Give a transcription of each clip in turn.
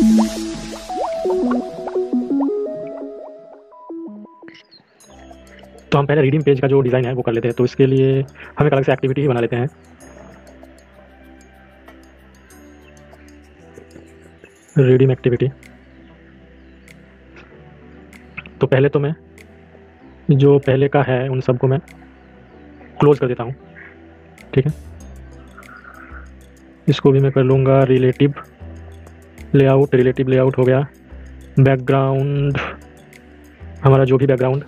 तो हम पहले रीडिंग पेज का जो डिज़ाइन है वो कर लेते हैं। तो इसके लिए हम एक अलग से एक्टिविटी ही बना लेते हैं। Reading activity. तो पहले तो मैं जो पहले का है उन सबको मैं क्लोज कर देता हूँ, ठीक है। इसको भी मैं कर लूँगा रिलेटिव लेआउट। रिलेटिव लेआउट हो गया। बैकग्राउंड, हमारा जो भी बैकग्राउंड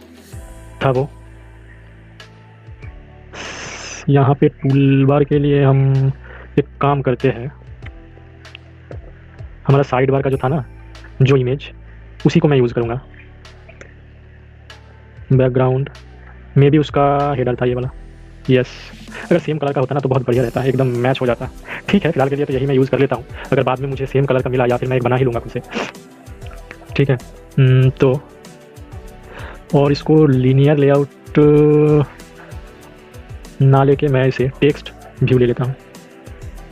था वो। यहाँ पे टूल बार के लिए हम एक काम करते हैं, हमारा साइड बार का जो था ना, जो इमेज, उसी को मैं यूज़ करूँगा। बैकग्राउंड में भी उसका हेडर था ये वाला। यस, अगर सेम कलर का होता ना तो बहुत बढ़िया रहता है, एकदम मैच हो जाता। ठीक है, फिलहाल के लिए तो यही मैं यूज़ कर लेता हूँ। अगर बाद में मुझे सेम कलर का मिला या फिर मैं एक बना ही लूँगा खुद से, ठीक है। तो और इसको लीनियर लेआउट ना लेके मैं इसे टेक्स्ट व्यू ले लेता हूँ।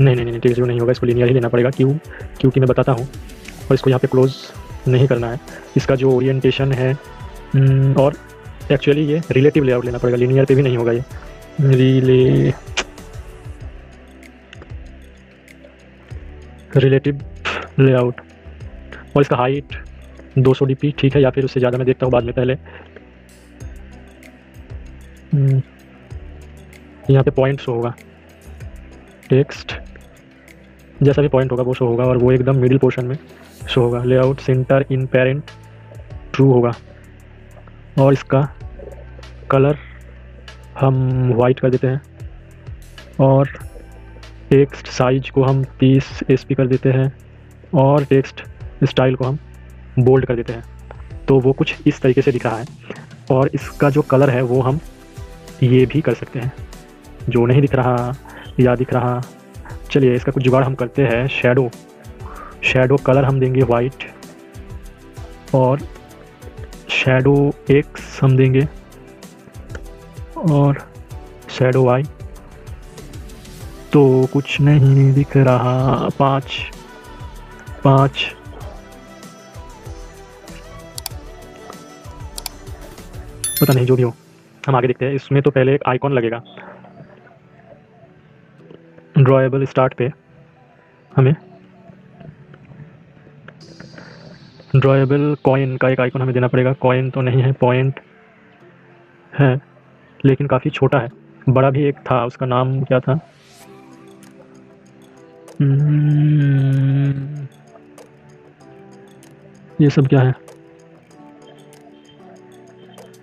नहीं, टेक्स्ट व्यू नहीं होगा, इसको लीनियर ही लेना पड़ेगा। क्योंकि मैं बताता हूँ। और इसको यहाँ पे क्लोज नहीं करना है। इसका जो ओरिएंटेशन है, और एक्चुअली ये रिलेटिव लेआउट लेना पड़ेगा, लीनियर पे भी नहीं होगा ये। Relative layout. और इसका हाइट 200 dp, ठीक है, या फिर उससे ज़्यादा मैं देखता हूँ बाद में। पहले यहाँ पे पॉइंट शो होगा, टेक्स्ट जैसा भी पॉइंट होगा वो शो होगा, और वो एकदम मिडिल पोर्शन में शो होगा। लेआउट सेंटर इन पेरेंट ट्रू होगा। और इसका कलर हम वाइट कर देते हैं, और टेक्स्ट साइज को हम 30 sp कर देते हैं, और टेक्स्ट स्टाइल को हम बोल्ड कर देते हैं। तो वो कुछ इस तरीके से दिख रहा है। और इसका जो कलर है वो हम ये भी कर सकते हैं, जो नहीं दिख रहा या दिख रहा। चलिए इसका कुछ जुगाड़ हम करते हैं। शैडो कलर हम देंगे वाइट, और शैडो एक्स हम देंगे, और शैडो वाई। तो कुछ नहीं दिख रहा। 5 पता नहीं, जो भी हो हम आगे देखते हैं। इसमें तो पहले एक आइकॉन लगेगा। ड्रॉएबल स्टार्ट पे हमें ड्रॉएबल कॉइन का एक आइकॉन हमें देना पड़ेगा। कॉइन तो नहीं है, पॉइंट है, लेकिन काफ़ी छोटा है। बड़ा भी एक था, उसका नाम क्या था? ये सब क्या है?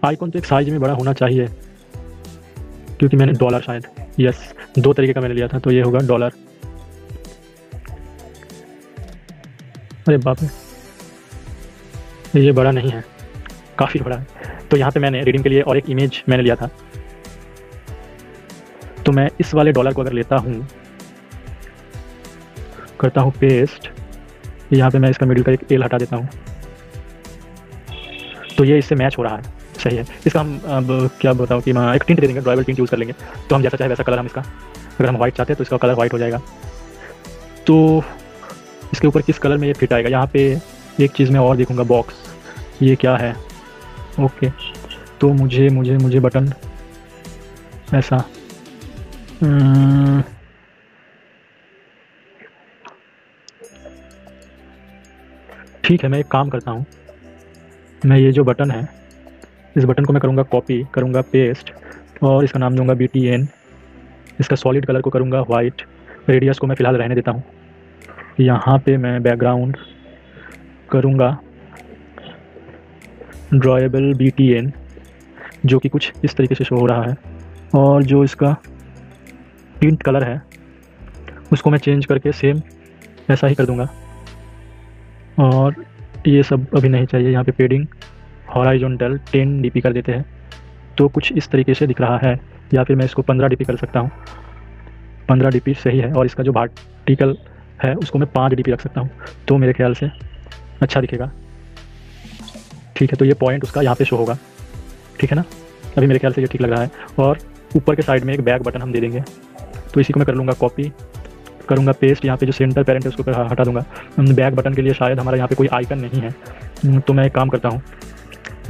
आइकॉन तो एक साइज में बड़ा होना चाहिए, क्योंकि मैंने डॉलर शायद, यस, 2 तरीके का मैंने लिया था, तो ये होगा डॉलर। अरे बाप रे, ये बड़ा नहीं है, काफ़ी बड़ा है। तो यहाँ पे मैंने रीडिंग के लिए और एक इमेज मैंने लिया था। तो मैं इस वाले डॉलर को अगर लेता हूँ, करता हूँ पेस्ट, यहाँ पे मैं इसका मिडिल का एक एल हटा देता हूँ, तो ये इससे मैच हो रहा है। सही है। इसका हम अब क्या बताओ कि एक टिंट दे देंगे, ड्रॉएबल टिंट यूज़ कर लेंगे। तो हम जैसा चाहे वैसा कलर हम इसका, अगर हम वाइट चाहते हैं तो इसका कलर वाइट हो जाएगा। तो इसके ऊपर किस कलर में ये फिट आएगा? यहाँ पे एक चीज़ मैं और देखूँगा, बॉक्स, ये क्या है? ओके, तो मुझे बटन ऐसा, ठीक है, मैं एक काम करता हूँ। मैं ये जो बटन है, इस बटन को मैं करूँगा कॉपी, करूँगा पेस्ट, और इसका नाम दूँगा BTN। इसका सॉलिड कलर को करूँगा वाइट, रेडियस को मैं फ़िलहाल रहने देता हूँ। यहाँ पे मैं बैकग्राउंड करूँगा ड्रॉएबल BTN, जो कि कुछ इस तरीके से शो हो रहा है। और जो इसका टिंट कलर है उसको मैं चेंज करके सेम ऐसा ही कर दूँगा। और ये सब अभी नहीं चाहिए। यहाँ पे पेडिंग हॉराइजॉन्टल 10 dp कर देते हैं, तो कुछ इस तरीके से दिख रहा है। या फिर मैं इसको 15 dp कर सकता हूँ, 15 dp सही है। और इसका जो वर्टिकल है उसको मैं 5 dp रख सकता हूँ, तो मेरे ख्याल से अच्छा दिखेगा। ठीक है, तो ये पॉइंट उसका यहाँ पे शो होगा, ठीक है ना? अभी मेरे ख्याल से ये ठीक लग रहा है। और ऊपर के साइड में एक बैक बटन हम दे देंगे, तो इसी को मैं कर लूँगा कॉपी, करूँगा पेस्ट, यहाँ पे जो सेंटर पेरेंट है उसको हटा दूंगा। बैक बटन के लिए शायद हमारा यहाँ पे कोई आइकन नहीं है, तो मैं एक काम करता हूँ,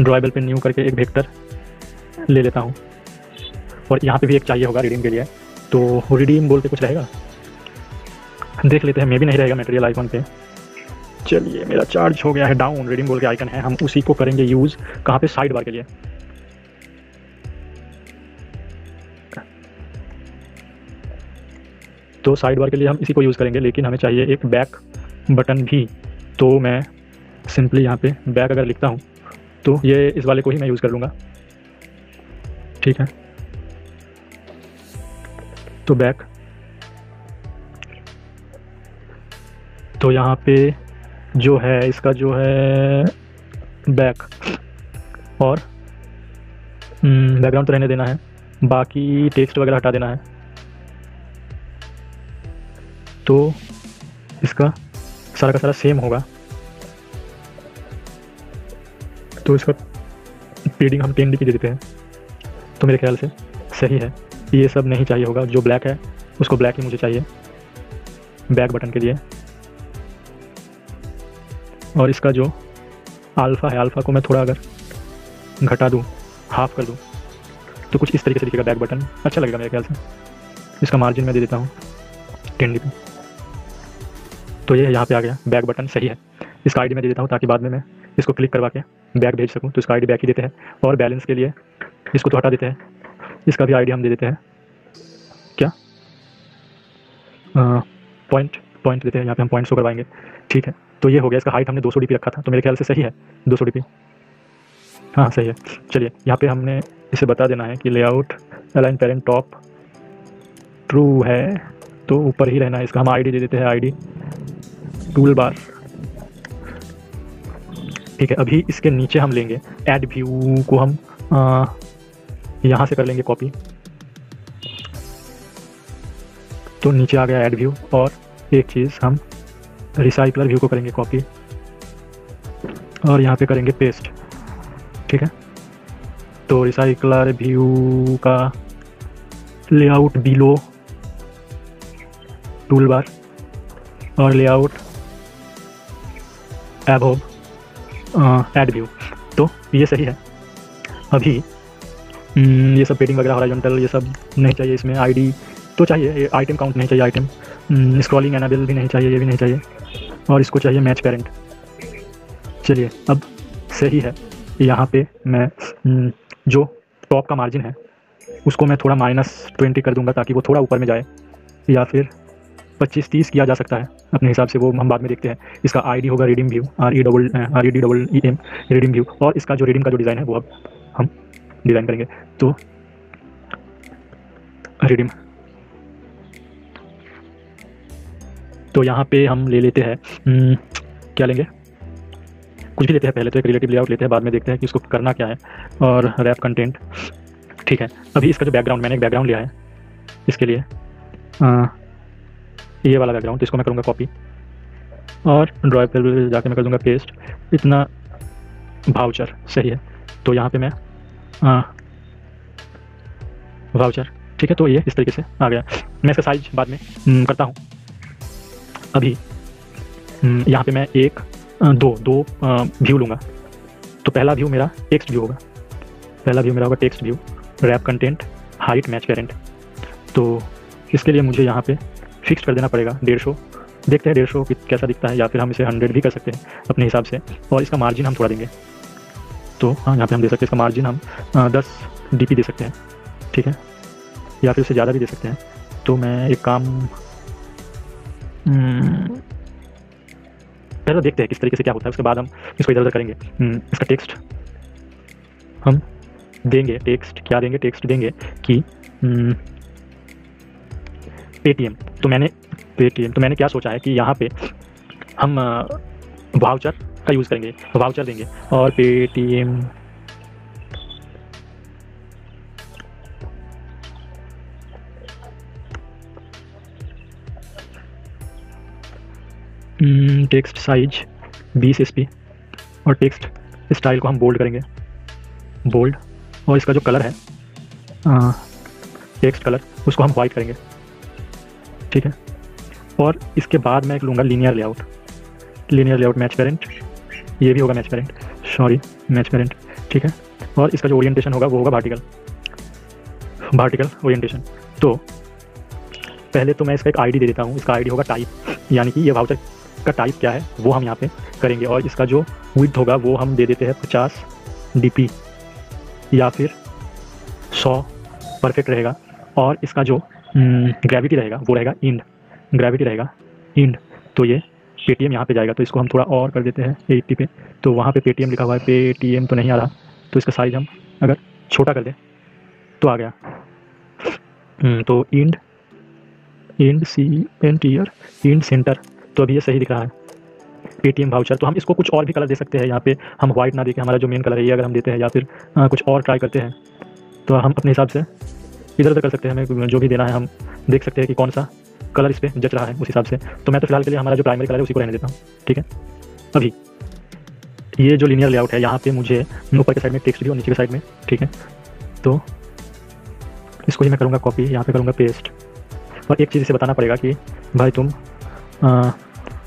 ड्राइबल पे न्यू करके एक वेक्टर ले लेता हूँ, और यहाँ पे भी एक चाहिए होगा रिडीम के लिए, तो रिडीम बोल के कुछ रहेगा, देख लेते हैं, मे भी नहीं रहेगा मटेरियल आइकन पे। चलिए मेरा चार्ज हो गया है डाउन, रिडीम बोल के आइकन है, हम उसी को करेंगे यूज़ कहाँ पे, साइड बार के लिए। तो साइड बार के लिए हम इसी को यूज़ करेंगे, लेकिन हमें चाहिए एक बैक बटन भी, तो मैं सिंपली यहाँ पे बैक अगर लिखता हूँ तो ये इस वाले को ही मैं यूज़ कर लूँगा, ठीक है। तो बैक, तो यहाँ पे जो है इसका जो है बैक, और बैकग्राउंड तो रहने देना है, बाकी टेक्स्ट वगैरह हटा देना है। तो इसका सारा का सारा सेम होगा, तो इसका पेडिंग हम 10 dp दे देते हैं, तो मेरे ख्याल से सही है। ये सब नहीं चाहिए होगा, जो ब्लैक है उसको ब्लैक ही मुझे चाहिए बैक बटन के लिए। और इसका जो अल्फ़ा है, अल्फ़ा को मैं थोड़ा अगर घटा दूँ, हाफ कर दूँ, तो कुछ इस तरीके से दिखेगा बैक बटन, अच्छा लगेगा मेरे ख्याल से। इसका मार्जिन मैं दे देता हूँ 10 dp, तो ये यहाँ पे आ गया बैक बटन, सही है। इसका आईडी मैं दे देता हूँ ताकि बाद में मैं इसको क्लिक करवा के बैक भेज सकूँ, तो इसका आईडी बैक ही देते हैं। और बैलेंस के लिए इसको तो हटा देते हैं, इसका भी आईडी हम दे देते हैं, क्या पॉइंट देते हैं, यहाँ पे हम पॉइंट शो करवाएंगे, ठीक है। तो ये हो गया, इसका हाइट हमने 200 dp रखा था, तो मेरे ख्याल से सही है 200 dp, हाँ सही है। चलिए यहाँ पे हमने इसे बता देना है कि layout align parent top true है, तो ऊपर ही रहना है। इसका हम आईडी दे देते हैं, आईडी टूल बार, ठीक है। अभी इसके नीचे हम लेंगे ऐड व्यू को, हम यहाँ से कर लेंगे कॉपी, तो नीचे आ गया ऐड व्यू। और एक चीज़, हम रिसाइकलर व्यू को करेंगे कॉपी और यहाँ पे करेंगे पेस्ट, ठीक है। तो रिसाइकलर व्यू का लेआउट बिलो टूल बार और लेआउट एबोव ऐड व्यू, तो ये सही है। अभी ये सब पेडिंग वगैरह हॉरिजॉन्टल ये सब नहीं चाहिए, इसमें आईडी तो चाहिए, ये आइटम काउंट नहीं चाहिए, आइटम स्क्रॉलिंग एनाबल भी नहीं चाहिए, ये भी नहीं चाहिए, और इसको चाहिए मैच पेरेंट। चलिए अब सही है। यहाँ पे मैं जो टॉप का मार्जिन है उसको मैं थोड़ा -20 कर दूंगा ताकि वो थोड़ा ऊपर में जाए, या फिर 25-30 किया जा सकता है अपने हिसाब से, वो हम बाद में देखते हैं। इसका आईडी होगा redeem view, REDEEM redeem view, और इसका जो रिडीम का जो डिज़ाइन है वो अब हम डिज़ाइन करेंगे। तो रिडीम, तो यहाँ पे हम ले लेते हैं क्या लेंगे, कुछ भी लेते हैं, पहले तो एक रिलेटिव लेआउट लेते हैं, बाद में देखते हैं कि उसको करना क्या है। और रैप कंटेंट, ठीक है। अभी इसका जो बैकग्राउंड, मैंने एक बैकग्राउंड लिया है इसके लिए, ये वाला बैकग्राउंड, तो इसको मैं करूँगा कॉपी और ड्राइव पर जाके मैं कर दूँगा पेस्ट। इतना वाउचर, सही है। तो यहाँ पे मैं वाउचर, ठीक है। तो ये इस तरीके से आ गया, मैं इसका साइज बाद में करता हूँ। अभी यहाँ पे मैं दो व्यू लूँगा, तो पहला व्यू मेरा टेक्स्ट व्यू होगा, पहला व्यू मेरा होगा text view, wrap content, height match parent. तो इसके लिए मुझे यहाँ पे फिक्स कर देना पड़ेगा 150, देखते हैं 150 कैसा दिखता है, या फिर हम इसे 100 भी कर सकते हैं अपने हिसाब से। और इसका मार्जिन हम थोड़ा देंगे, तो हाँ यहाँ पे हम दे सकते हैं, इसका मार्जिन हम 10 dp दे सकते हैं, ठीक है, या फिर उससे ज़्यादा भी दे सकते हैं। तो मैं एक काम, पहले देखते हैं किस तरीके से क्या होता है, उसके बाद हम इसको इधर उधर करेंगे। इसका टेक्स्ट हम देंगे, टेक्स्ट क्या देंगे, टेक्स्ट देंगे कि पेटीएम। तो मैंने क्या सोचा है कि यहाँ पे हम वाउचर का यूज़ करेंगे, वाउचर देंगे और पेटीएम टेक्स्ट साइज 20 SP और टेक्स्ट स्टाइल को हम बोल्ड करेंगे, बोल्ड। और इसका जो कलर है टेक्स्ट कलर, उसको हम वाइट करेंगे, ठीक है। और इसके बाद मैं एक लूँगा लीनियर लेआउट मैच पेरेंट, ये भी होगा match parent, sorry match parent, ठीक है। और इसका जो ओरिएंटेशन होगा वो होगा वर्टिकल ओरिएंटेशन। तो पहले तो मैं इसका एक आईडी दे देता हूँ, इसका आईडी होगा टाइप, यानी कि ये वाउचर का टाइप क्या है वो हम यहाँ पे करेंगे। और इसका जो विड्थ होगा वो हम दे देते हैं 50 dp या फिर 100, परफेक्ट रहेगा। और इसका जो ग्रेविटी रहेगा वो रहेगा इंड, तो ये पेटीएम यहाँ पे जाएगा। तो इसको हम थोड़ा और कर देते हैं 80 पे, तो वहाँ पे पेटीएम लिखा हुआ है, पेटीएम तो नहीं आ रहा, तो इसका साइज हम अगर छोटा कर दें तो आ गया। तो इंड सेंटर, तो अभी ये सही दिख रहा है पेटीएम वाउचर। तो हम इसको कुछ और भी कलर दे सकते हैं, यहाँ पे हम वाइट ना देके हमारा जो मेन कलर है ये अगर हम देते हैं, या फिर कुछ और ट्राई करते हैं, तो हम अपने हिसाब से इधर उधर कर सकते हैं। हमें जो भी देना है हम देख सकते हैं कि कौन सा कलर इस पर जच रहा है उस हिसाब से। तो मैं तो फिलहाल के लिए हमारा जो प्राइमरी कलर है उसी को रहने देता हूँ, ठीक है। अभी ये जो लीनियर लेआउट है यहाँ पे मुझे ऊपर के साइड में टेक्स्ट भी और नीचे के साइड में, ठीक है। तो इसको ही मैं करूँगा कॉपी, यहाँ पे करूँगा पेस्ट। और एक चीज़ इसे बताना पड़ेगा कि भाई तुम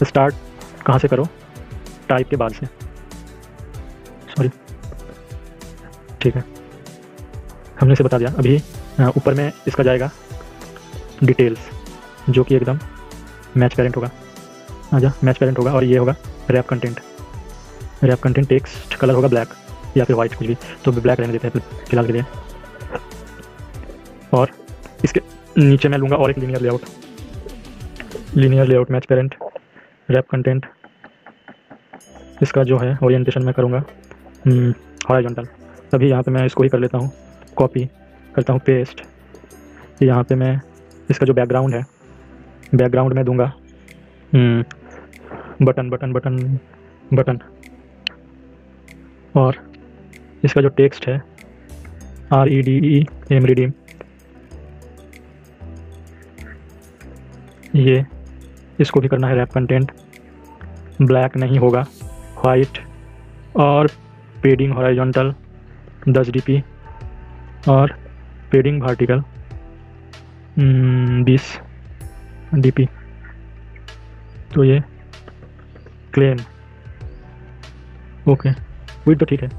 स्टार्ट कहाँ से करो, टाइप के बाद से, सॉरी, ठीक है, हमने इसे बता दिया। अभी ऊपर में इसका जाएगा डिटेल्स, जो कि एकदम मैच पेरेंट होगा, मैच पेरेंट होगा। और ये होगा रैप कंटेंट टेक्स्ट कलर होगा ब्लैक या फिर वाइट, कुछ भी, तो ब्लैक रहने देते हैं फिलहाल के लिए। और इसके नीचे मैं लूँगा और एक linear layout match parent wrap content, इसका जो है ओरिएंटेशन मैं करूँगा हॉरिजॉन्टल। अभी यहाँ पे मैं इसको ही कर लेता हूँ, कॉपी करता हूँ पेस्ट। यहाँ पे मैं इसका जो बैकग्राउंड है, बैकग्राउंड में दूंगा बटन। और इसका जो टेक्स्ट है redeem, ये इसको भी करना है रैप कंटेंट, ब्लैक नहीं होगा, वाइट। और पेडिंग हॉरिजॉन्टल 10 dp और पेडिंग वर्टिकल 20 dp। तो ये क्लेम ओके, विड्थ तो ठीक है।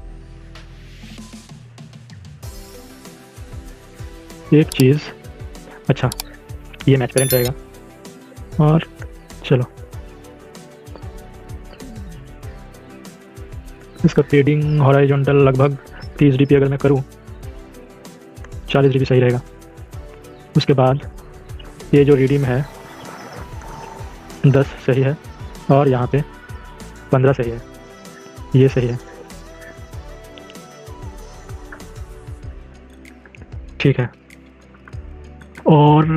एक चीज़, अच्छा ये मैच पेरेंट रहेगा। और चलो इसका पेडिंग हॉरिजॉन्टल लगभग 30 dp अगर मैं करूँ, 40 dp सही रहेगा। उसके बाद ये जो रिडीम है 10 सही है, और यहाँ पे 15 सही है, ये सही है, ठीक है। और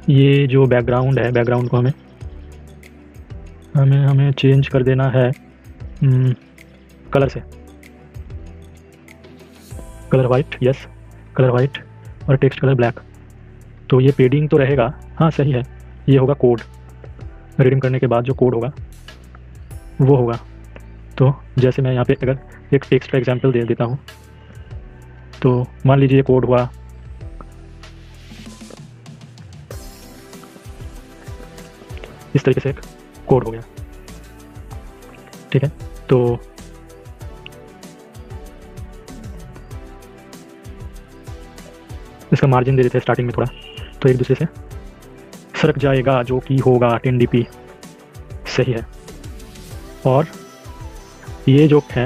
ये जो बैकग्राउंड है, बैकग्राउंड को हमें चेंज कर देना है कलर से, colour white, yes colour white, और टेक्स्ट कलर ब्लैक। तो ये पेडिंग तो रहेगा, हाँ सही है। ये होगा कोड, रीडिंग करने के बाद जो कोड होगा वो होगा। तो जैसे मैं यहाँ पे अगर एक टेक्स्ट का एग्जांपल दे देता हूँ, तो मान लीजिए कोड हुआ इस तरीके से, एक कोड हो गया, ठीक है। तो इसका मार्जिन दे देते हैं स्टार्टिंग में थोड़ा, तो एक दूसरे से सरक जाएगा, जो कि होगा 10 dp, सही है। और ये जो है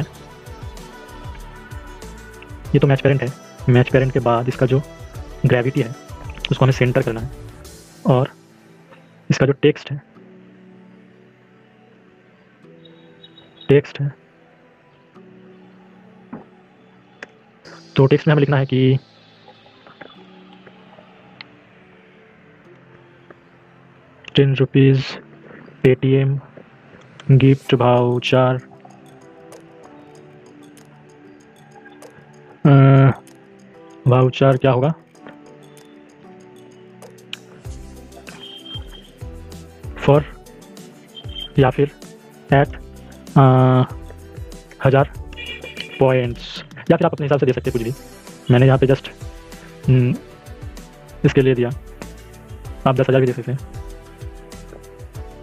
ये तो मैच पेरेंट है, मैच पेरेंट के बाद इसका जो ग्रेविटी है उसको हमें सेंटर करना है। और इसका जो टेक्स्ट है तो टेक्स्ट में हमें लिखना है कि ₹10 पेटीएम गिफ्ट वाउचर वाउचर क्या होगा, फॉर या फिर एट 1000 पॉइंट्स, या फिर आप अपने हिसाब से दे सकते हैं कुछ भी, मैंने यहाँ पे जस्ट इसके लिए दिया, आप 10,000 भी दे सकते हैं।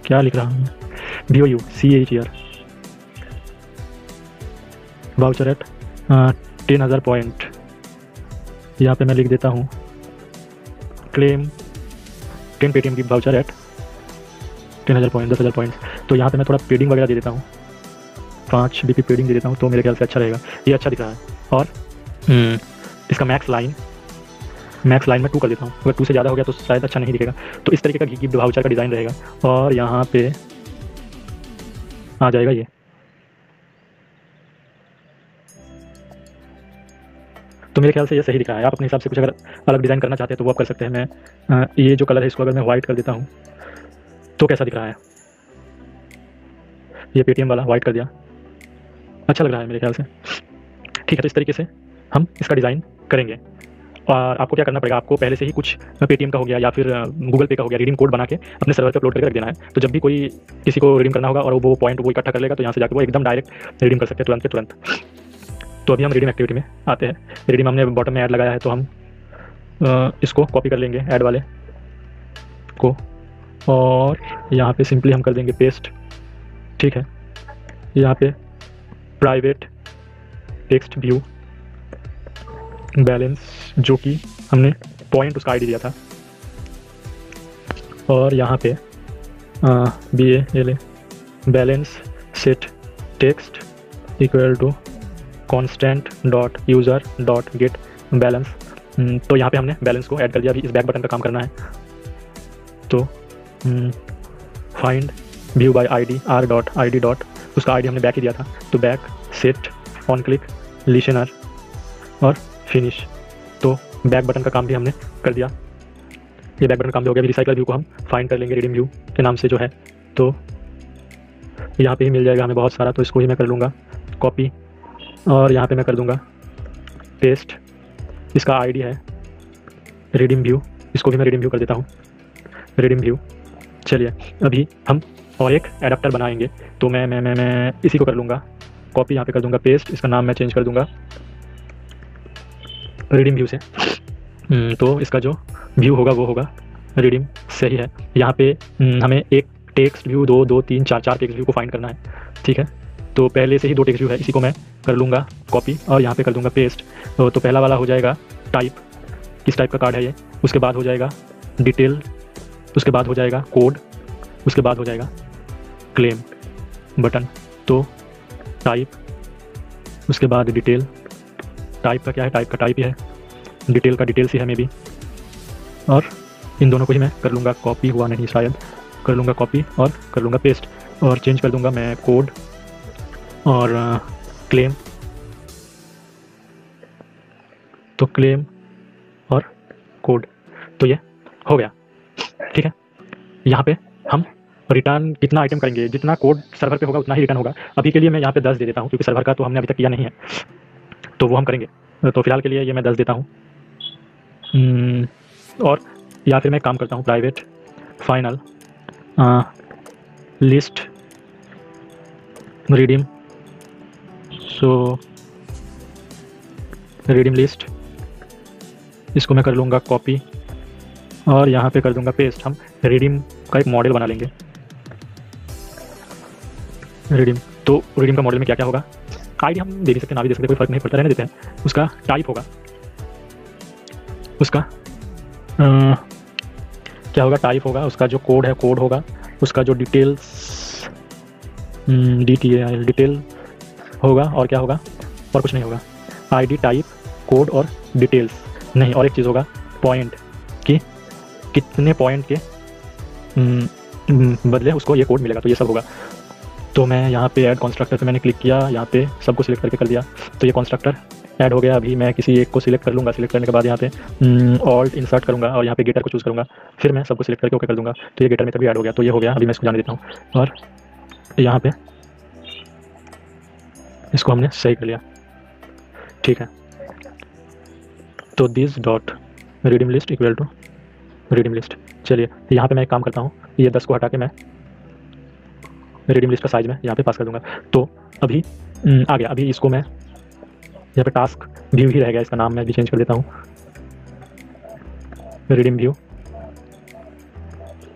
क्या लिख रहा हूँ, VOUCHER वाउचर एट 10,000 पॉइंट। यहाँ पे मैं लिख देता हूँ क्लेम 10 पेटीएम की वाउचर एट 10,000 पॉइंट, 10,000 पॉइंट। तो यहाँ पे मैं थोड़ा पेडिंग वगैरह दे देता हूँ, 5 BP पेडिंग दे देता हूँ, तो मेरे ख्याल से अच्छा रहेगा, ये अच्छा दिख रहा है। और इसका मैक्स लाइन मैं 2 कर देता हूँ, अगर 2 से ज़्यादा हो गया तो शायद अच्छा नहीं दिखेगा। तो इस तरीके का गिफ्ट वाउचर का डिज़ाइन रहेगा। और यहाँ पे आ जाएगा ये, तो मेरे ख्याल से ये सही दिख रहा है। आप अपने हिसाब से कुछ अगर अलग डिज़ाइन करना चाहते हैं तो वो आप कर सकते हैं। मैं ये जो कलर है इसको अगर मैं वाइट कर देता हूँ तो कैसा दिख रहा है, ये पेटीएम वाला वाइट कर दिया, अच्छा लग रहा है मेरे ख्याल से। ठीक है, तो इस तरीके से हम इसका डिज़ाइन करेंगे। और आपको क्या करना पड़ेगा, आपको पहले से ही कुछ पेटीएम का हो गया या फिर गूगल पे का हो गया रिडीम कोड बना के अपने सर्वर पे अपलोड करके रख देना है। तो जब भी कोई किसी को रिडीम करना होगा और वो पॉइंट वो इकट्ठा कर लेगा तो यहाँ से जाकर वो एकदम डायरेक्ट रिडीम कर सकते हैं तुरंत के तुरंत। तो अभी हम रिडीम एक्टिविटी में आते हैं। रिडीम हमने बॉटम में ऐड लगाया है, तो हम इसको कॉपी कर लेंगे ऐड वाले को, और यहाँ पे सिंपली हम कर देंगे पेस्ट। ठीक है, यहाँ पे प्राइवेट टेक्स्ट व्यू बैलेंस, जो कि हमने पॉइंट उसका आईडी दिया था, और यहाँ पे BALA balance set text equal to constant dot user dot get balance. तो यहाँ पे हमने बैलेंस को ऐड कर दिया। अभी इस बैक बटन का काम करना है, तो find view bye ID r.id dot, उसका आईडी हमने बैक ही दिया था, तो back set on click listener और फिनिश। तो बैक बटन का काम भी हमने कर दिया, ये बैक बटन काम भी हो गया। अभी रिसाइकल व्यू को हम फाइंड कर लेंगे रिडीम व्यू के नाम से जो है, तो यहाँ पे ही मिल जाएगा हमें बहुत सारा, तो इसको ही मैं कर लूँगा कॉपी, और यहाँ पे मैं कर दूँगा पेस्ट। इसका आईडी है रिडीम व्यू, इसको भी मैं रिडीम व्यू कर देता हूँ, रिडीम व्यू। चलिए अभी हम और एक एडाप्टर बनाएंगे, तो मैं इसी को कर लूँगा कॉपी, यहाँ पे कर दूँगा पेस्ट, इसका नाम मैं चेंज कर दूँगा रिडीम व्यू से। तो इसका जो व्यू होगा वो होगा रिडीम, सही है। यहाँ पे हमें एक टेक्स्ट व्यू 2 2 3 4 टेक्स्ट व्यू को फाइंड करना है। ठीक है, तो पहले से ही 2 टेक्स्ट व्यू है, इसी को मैं कर लूँगा कॉपी और यहाँ पे कर दूँगा पेस्ट। तो पहला वाला हो जाएगा टाइप, किस टाइप का कार्ड है ये, उसके बाद हो जाएगा डिटेल, उसके बाद हो जाएगा कोड, उसके बाद हो जाएगा क्लेम बटन। तो टाइप, उसके बाद डिटेल, टाइप का क्या है, टाइप का टाइप ही है, डिटेल का डिटेल्स ही है मे बी, और इन दोनों को ही मैं कर लूँगा कॉपी, हुआ नहीं शायद, कर लूँगा कॉपी और कर लूँगा पेस्ट, और चेंज कर दूँगा मैं कोड और क्लेम। तो क्लेम और कोड, तो ये हो गया। ठीक है, यहाँ पे हम रिटर्न कितना आइटम करेंगे, जितना कोड सर्वर पे होगा उतना ही रिटर्न होगा। अभी के लिए मैं यहाँ पे 10 दे देता हूँ, क्योंकि सर्वर का तो हमने अभी तक किया नहीं है, तो वो हम करेंगे। तो फिलहाल के लिए ये मैं 10 देता हूँ। और या फिर मैं काम करता हूँ प्राइवेट फाइनल लिस्ट रिडीम, सो रिडीम लिस्ट, इसको मैं कर लूँगा कॉपी और यहाँ पे कर दूँगा पेस्ट। हम रिडीम का एक मॉडल बना लेंगे रिडीम। तो रिडीम का मॉडल में क्या क्या होगा, आईडी हम दे भी सकते हैं, ना भी दे सकते, कोई फर्क नहीं पड़ता, रहने देते हैं। उसका टाइप होगा, उसका क्या होगा, टाइप होगा, उसका जो कोड है कोड होगा, उसका जो डिटेल्स DTAL डिटेल होगा, और क्या होगा, और कुछ नहीं होगा। आईडी, टाइप, कोड और डिटेल्स नहीं, और एक चीज़ होगा पॉइंट, कि कितने पॉइंट के बदले उसको ये कोड मिलेगा, तो ये सब होगा। तो मैं यहाँ पे ऐड कॉन्स्ट्रक्टर पे मैंने क्लिक किया, यहाँ पे सबको सिलेक्ट करके कर दिया, तो ये कॉन्स्ट्रक्टर ऐड हो गया। अभी मैं किसी एक को सिलेक्ट कर लूँगा, सिलेक्ट करने के बाद यहाँ पे ऑल्ट इंसर्ट करूँगा और यहाँ पे गेटर को चूज़ करूँगा, फिर मैं सबको सिलेक्ट करके ओके कर दूँगा, तो ये गेटर में तभी ऐड हो गया। तो ये हो गया, अभी मैं इसको जाने देता हूँ और यहाँ पे इसको हमने सही कर लिया। ठीक है, तो this dot redeem list equal to redeem list. चलिए यहाँ पे मैं एक काम करता हूँ, ये 10 को हटा के मैं रिडीम लिस्ट का साइज में यहाँ पे पास कर दूंगा। तो अभी आ गया। अभी इसको मैं यहाँ पे टास्क व्यू ही रह गया, इसका नाम मैं भी चेंज कर देता हूँ, रिडीम व्यू।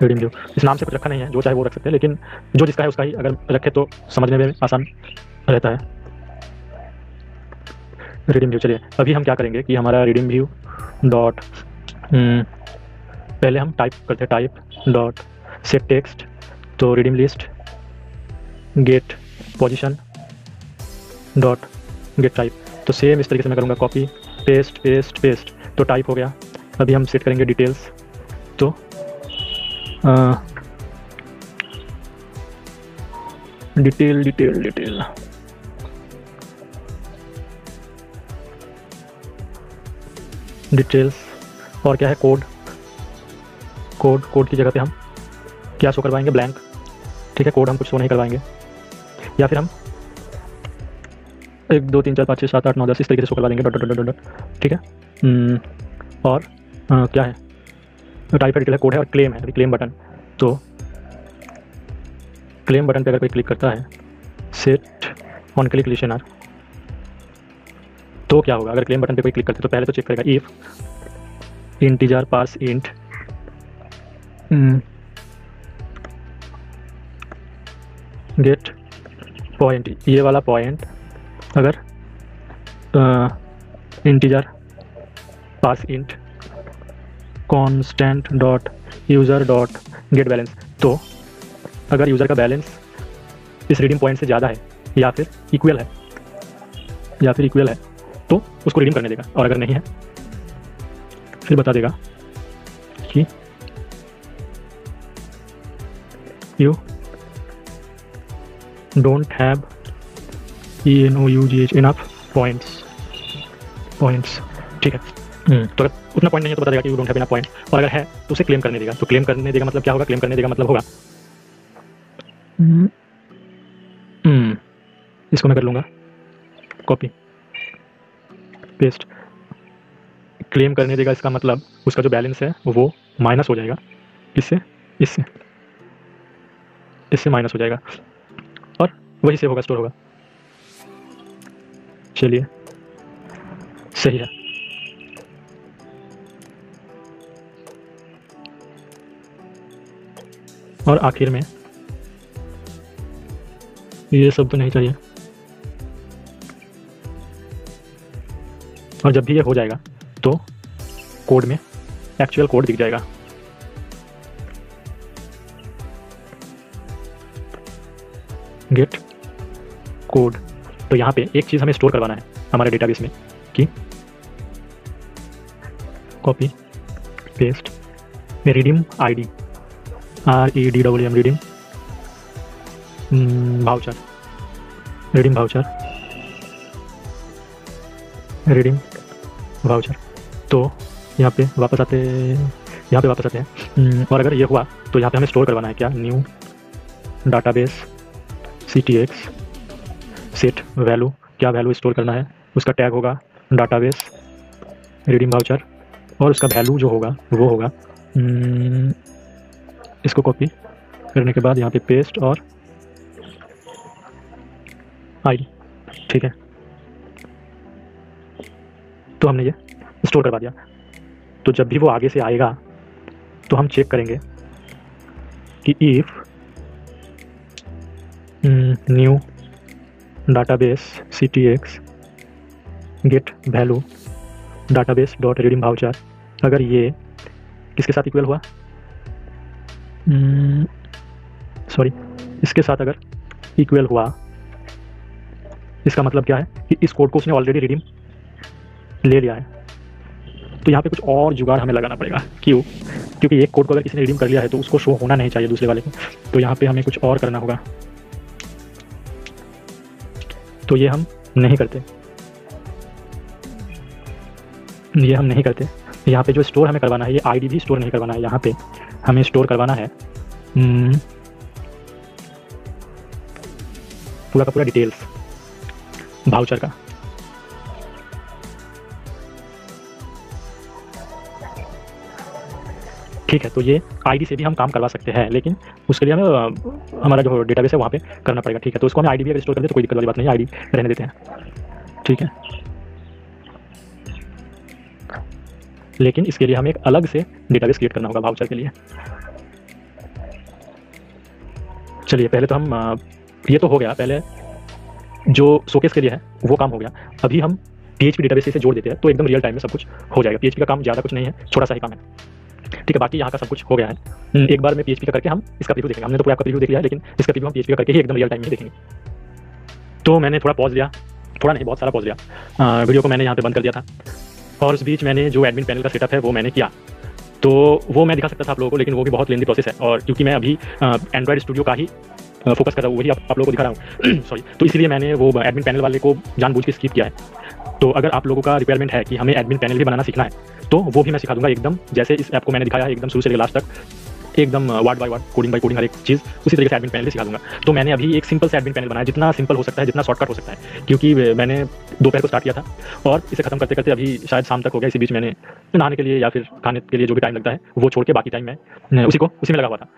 रिडीम व्यू इस नाम से कुछ रखा नहीं है, जो चाहे वो रख सकते हैं, लेकिन जो जिसका है उसका ही अगर रखे तो समझने में आसान रहता है। Redeem view. चलिए अभी हम क्या करेंगे कि हमारा रिडीम व्यू डॉट, पहले हम टाइप करते हैं टाइप डॉट सेट टेक्स्ट, तो redeem list get position dot get type. तो सेम इस तरीके से मैं करूँगा, कॉपी पेस्ट पेस्ट पेस्ट, तो टाइप हो गया। अभी हम सेट करेंगे डिटेल्स, तो डिटेल डिटेल डिटेल डिटेल्स, और क्या है कोड, कोड कोड की जगह पे हम क्या शो करवाएंगे, ब्लैंक। ठीक है, कोड हम कुछ शो नहीं करवाएंगे, या फिर हम 1 2 3 4 5 6 7 8 9 10 इस तरीके से शो करवा देंगे, डॉट डॉट डॉट डॉट। ठीक है, और क्या है, टाइप डिटेल है, कोड है, और क्लेम है, अभी क्लेम बटन। तो क्लेम बटन पे अगर कोई क्लिक करता है, सेट ऑन क्लिक लिसनर, तो क्या होगा अगर क्लेम बटन पे कोई क्लिक करता है, तो पहले तो चेक करेगा if integer parse int get point, ये वाला पॉइंट अगर integer parse int constant dot user dot get balance, तो अगर यूज़र का बैलेंस इस रीडिंग पॉइंट से ज़्यादा है या फिर इक्वल है, तो उसको रीडिंग करने देगा, और अगर नहीं है फिर बता देगा कि you don't have enough points. ठीक है, तो अगर उतना पॉइंट नहीं है तो बता देगा कि you don't have enough point, और अगर है तो उसे क्लेम करने देगा। तो क्लेम करने देगा मतलब क्या होगा, क्लेम करने देगा मतलब होगा इसको मैं कर लूँगा कॉपी पेस्ट। क्लेम करने देगा इसका मतलब उसका जो बैलेंस है वो माइनस हो जाएगा, इससे माइनस हो जाएगा, और वही से होगा, स्टोर होगा। चलिए सही है। और आखिर में ये सब तो नहीं चाहिए, और जब भी ये हो जाएगा तो कोड में एक्चुअल कोड दिख जाएगा। गेट कोड, तो यहाँ पे एक चीज़ हमें स्टोर करवाना है हमारे डेटाबेस में कि copy paste redeem ID REDWM redeem voucher, redeem voucher. तो यहाँ पे वापस आते हैं, और अगर ये हुआ तो यहाँ पे हमें स्टोर करवाना है क्या, new database CTX set value, क्या वैल्यू स्टोर करना है, उसका टैग होगा डाटाबेस रिडीम वाउचर, और उसका वैल्यू जो होगा वो होगा इसको कॉपी करने के बाद यहाँ पे पेस्ट और आईडी। ठीक है, तो हमने ये स्टोर करवा दिया। तो जब भी वो आगे से आएगा तो हम चेक करेंगे कि if new database CTX get value database dot redeem voucher, अगर ये किसके साथ इक्वल हुआ, इसके साथ अगर इक्वल हुआ, इसका मतलब क्या है कि इस कोड को उसने ऑलरेडी रिडीम ले लिया है। तो यहाँ पे कुछ और जुगाड़ हमें लगाना पड़ेगा। क्यों? क्योंकि एक कोड को अगर किसी ने रिडीम कर लिया है तो उसको शो होना नहीं चाहिए दूसरे वाले को, तो यहाँ पे हमें कुछ और करना होगा। तो ये हम नहीं करते, यहाँ पे जो स्टोर हमें करवाना है, ये आईडी भी स्टोर नहीं करवाना है, यहाँ पे हमें स्टोर करवाना है पूरा का पूरा डिटेल्स वाउचर का। ठीक है, तो ये आईडी से भी हम काम करवा सकते हैं, लेकिन उसके लिए हमें हमारा जो डेटाबेस है वहाँ पे करना पड़ेगा। ठीक है, तो उसको हमें आईडी भी अगर स्टोर कर दे तो कोई दिक्कत वाली बात नहीं है, आईडी रहने देते हैं। ठीक है, लेकिन इसके लिए हमें एक अलग से डेटाबेस क्रिएट करना होगा वाउचर के लिए। चलिए पहले तो हम ये तो हो गया, पहले जो शोकेस के लिए है वो काम हो गया। अभी हम PHP डेटाबेस से जोड़ देते हैं तो एकदम रियल टाइम में सब कुछ हो जाएगा। PHP का काम ज़्यादा कुछ नहीं है, छोटा सा ही काम है, ठीक है। बाकी यहाँ का सब कुछ हो गया है। एक बार में PHP का करके हम इसका प्रीव्यू देखेंगे। हमने तो पूरा का प्रीव्यू देख लिया है, लेकिन इसका प्रीव्यू हम PHP का करके ही एकदम रियल टाइम में देखेंगे। तो मैंने थोड़ा पॉज लिया, थोड़ा नहीं बहुत सारा पॉज लिया, वीडियो को मैंने यहाँ पे बंद कर दिया था और उस बीच मैंने जो एडमिन पैनल का सेटअप है वो मैंने किया। तो वो मैं दिखा सकता था आप लोगों को, लेकिन वो भी बहुत लेंदी प्रोसेस है और क्योंकि मैं अभी एंड्रॉइड स्टूडियो का ही फोकस कर रहा हूँ, वही आप लोगों को दिखा रहा हूँ सॉरी। तो इसलिए मैंने वो एडमिन पैनल वाले को जानबूझ के स्किप किया है। तो अगर आप लोगों का रिक्वायरमेंट है कि हमें एडमिन पैनल भी बनाना सीखना है तो वो भी मैं सिखा दूंगा एकदम, जैसे इस ऐप को मैंने दिखाया है एकदम शुरू से लेकर लास्ट तक, एकदम word by word, coding by coding, हर एक चीज़ उसी तरीके से एडमिन पैनल भी सिखा दूंगा। तो मैंने अभी एक सिंपल सा एडमिन पैनल बनाया, जितना सिंपल हो सकता है, जितना शॉर्टकट हो सकता है, क्योंकि मैंने दोपहर को स्टार्ट किया था और इसे खत्म करते करते अभी शायद शाम तक हो गया। इसी बीच मैंने नहाने के लिए या फिर खाने के लिए जो भी टाइम लगता है वो छोड़ के बाकी टाइम मैं उसी में लगा हुआ था।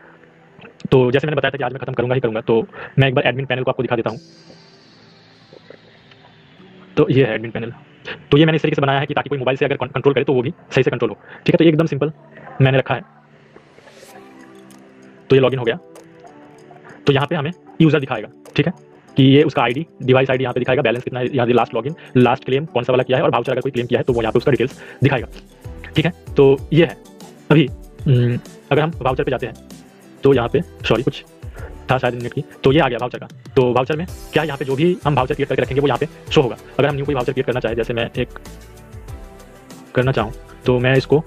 तो जैसे मैंने बताया था कि आज मैं खत्म करूंगा ही करूंगा, तो मैं एक बार एडमिन पैनल को आपको दिखा देता हूँ। तो ये है एडमिन पैनल। तो ये मैंने इस तरीके से बनाया है कि ताकि कोई मोबाइल से अगर कंट्रोल करे तो वो भी सही से कंट्रोल हो, ठीक है। तो ये एकदम सिंपल मैंने रखा है। तो ये लॉगिन हो गया। तो यहाँ पे हमें यूज़र दिखाएगा, ठीक है, कि ये उसका आईडी, डिवाइस आईडी यहाँ पे दिखाएगा, बैलेंस कितना है, यहाँ लास्ट लॉगिन, लास्ट क्लेम कौन सा वाला किया है, और वाउचर अगर कोई क्लेम किया है तो वो यहाँ पे उसका डिटेल्स दिखाएगा, ठीक है। तो ये है। अभी अगर हम वाउचर पे जाते हैं तो यहाँ पे सॉरी कुछ था शायद मिनट की, तो ये आ गया वाउचर का। तो वाउचर में क्या, यहाँ पे जो भी हम वाउचर क्रिएट करके रखेंगे वो यहाँ पे शो होगा। अगर हम न्यू कोई वाउचर क्रिएट करना चाहे, जैसे मैं एक करना चाहूँ तो मैं इसको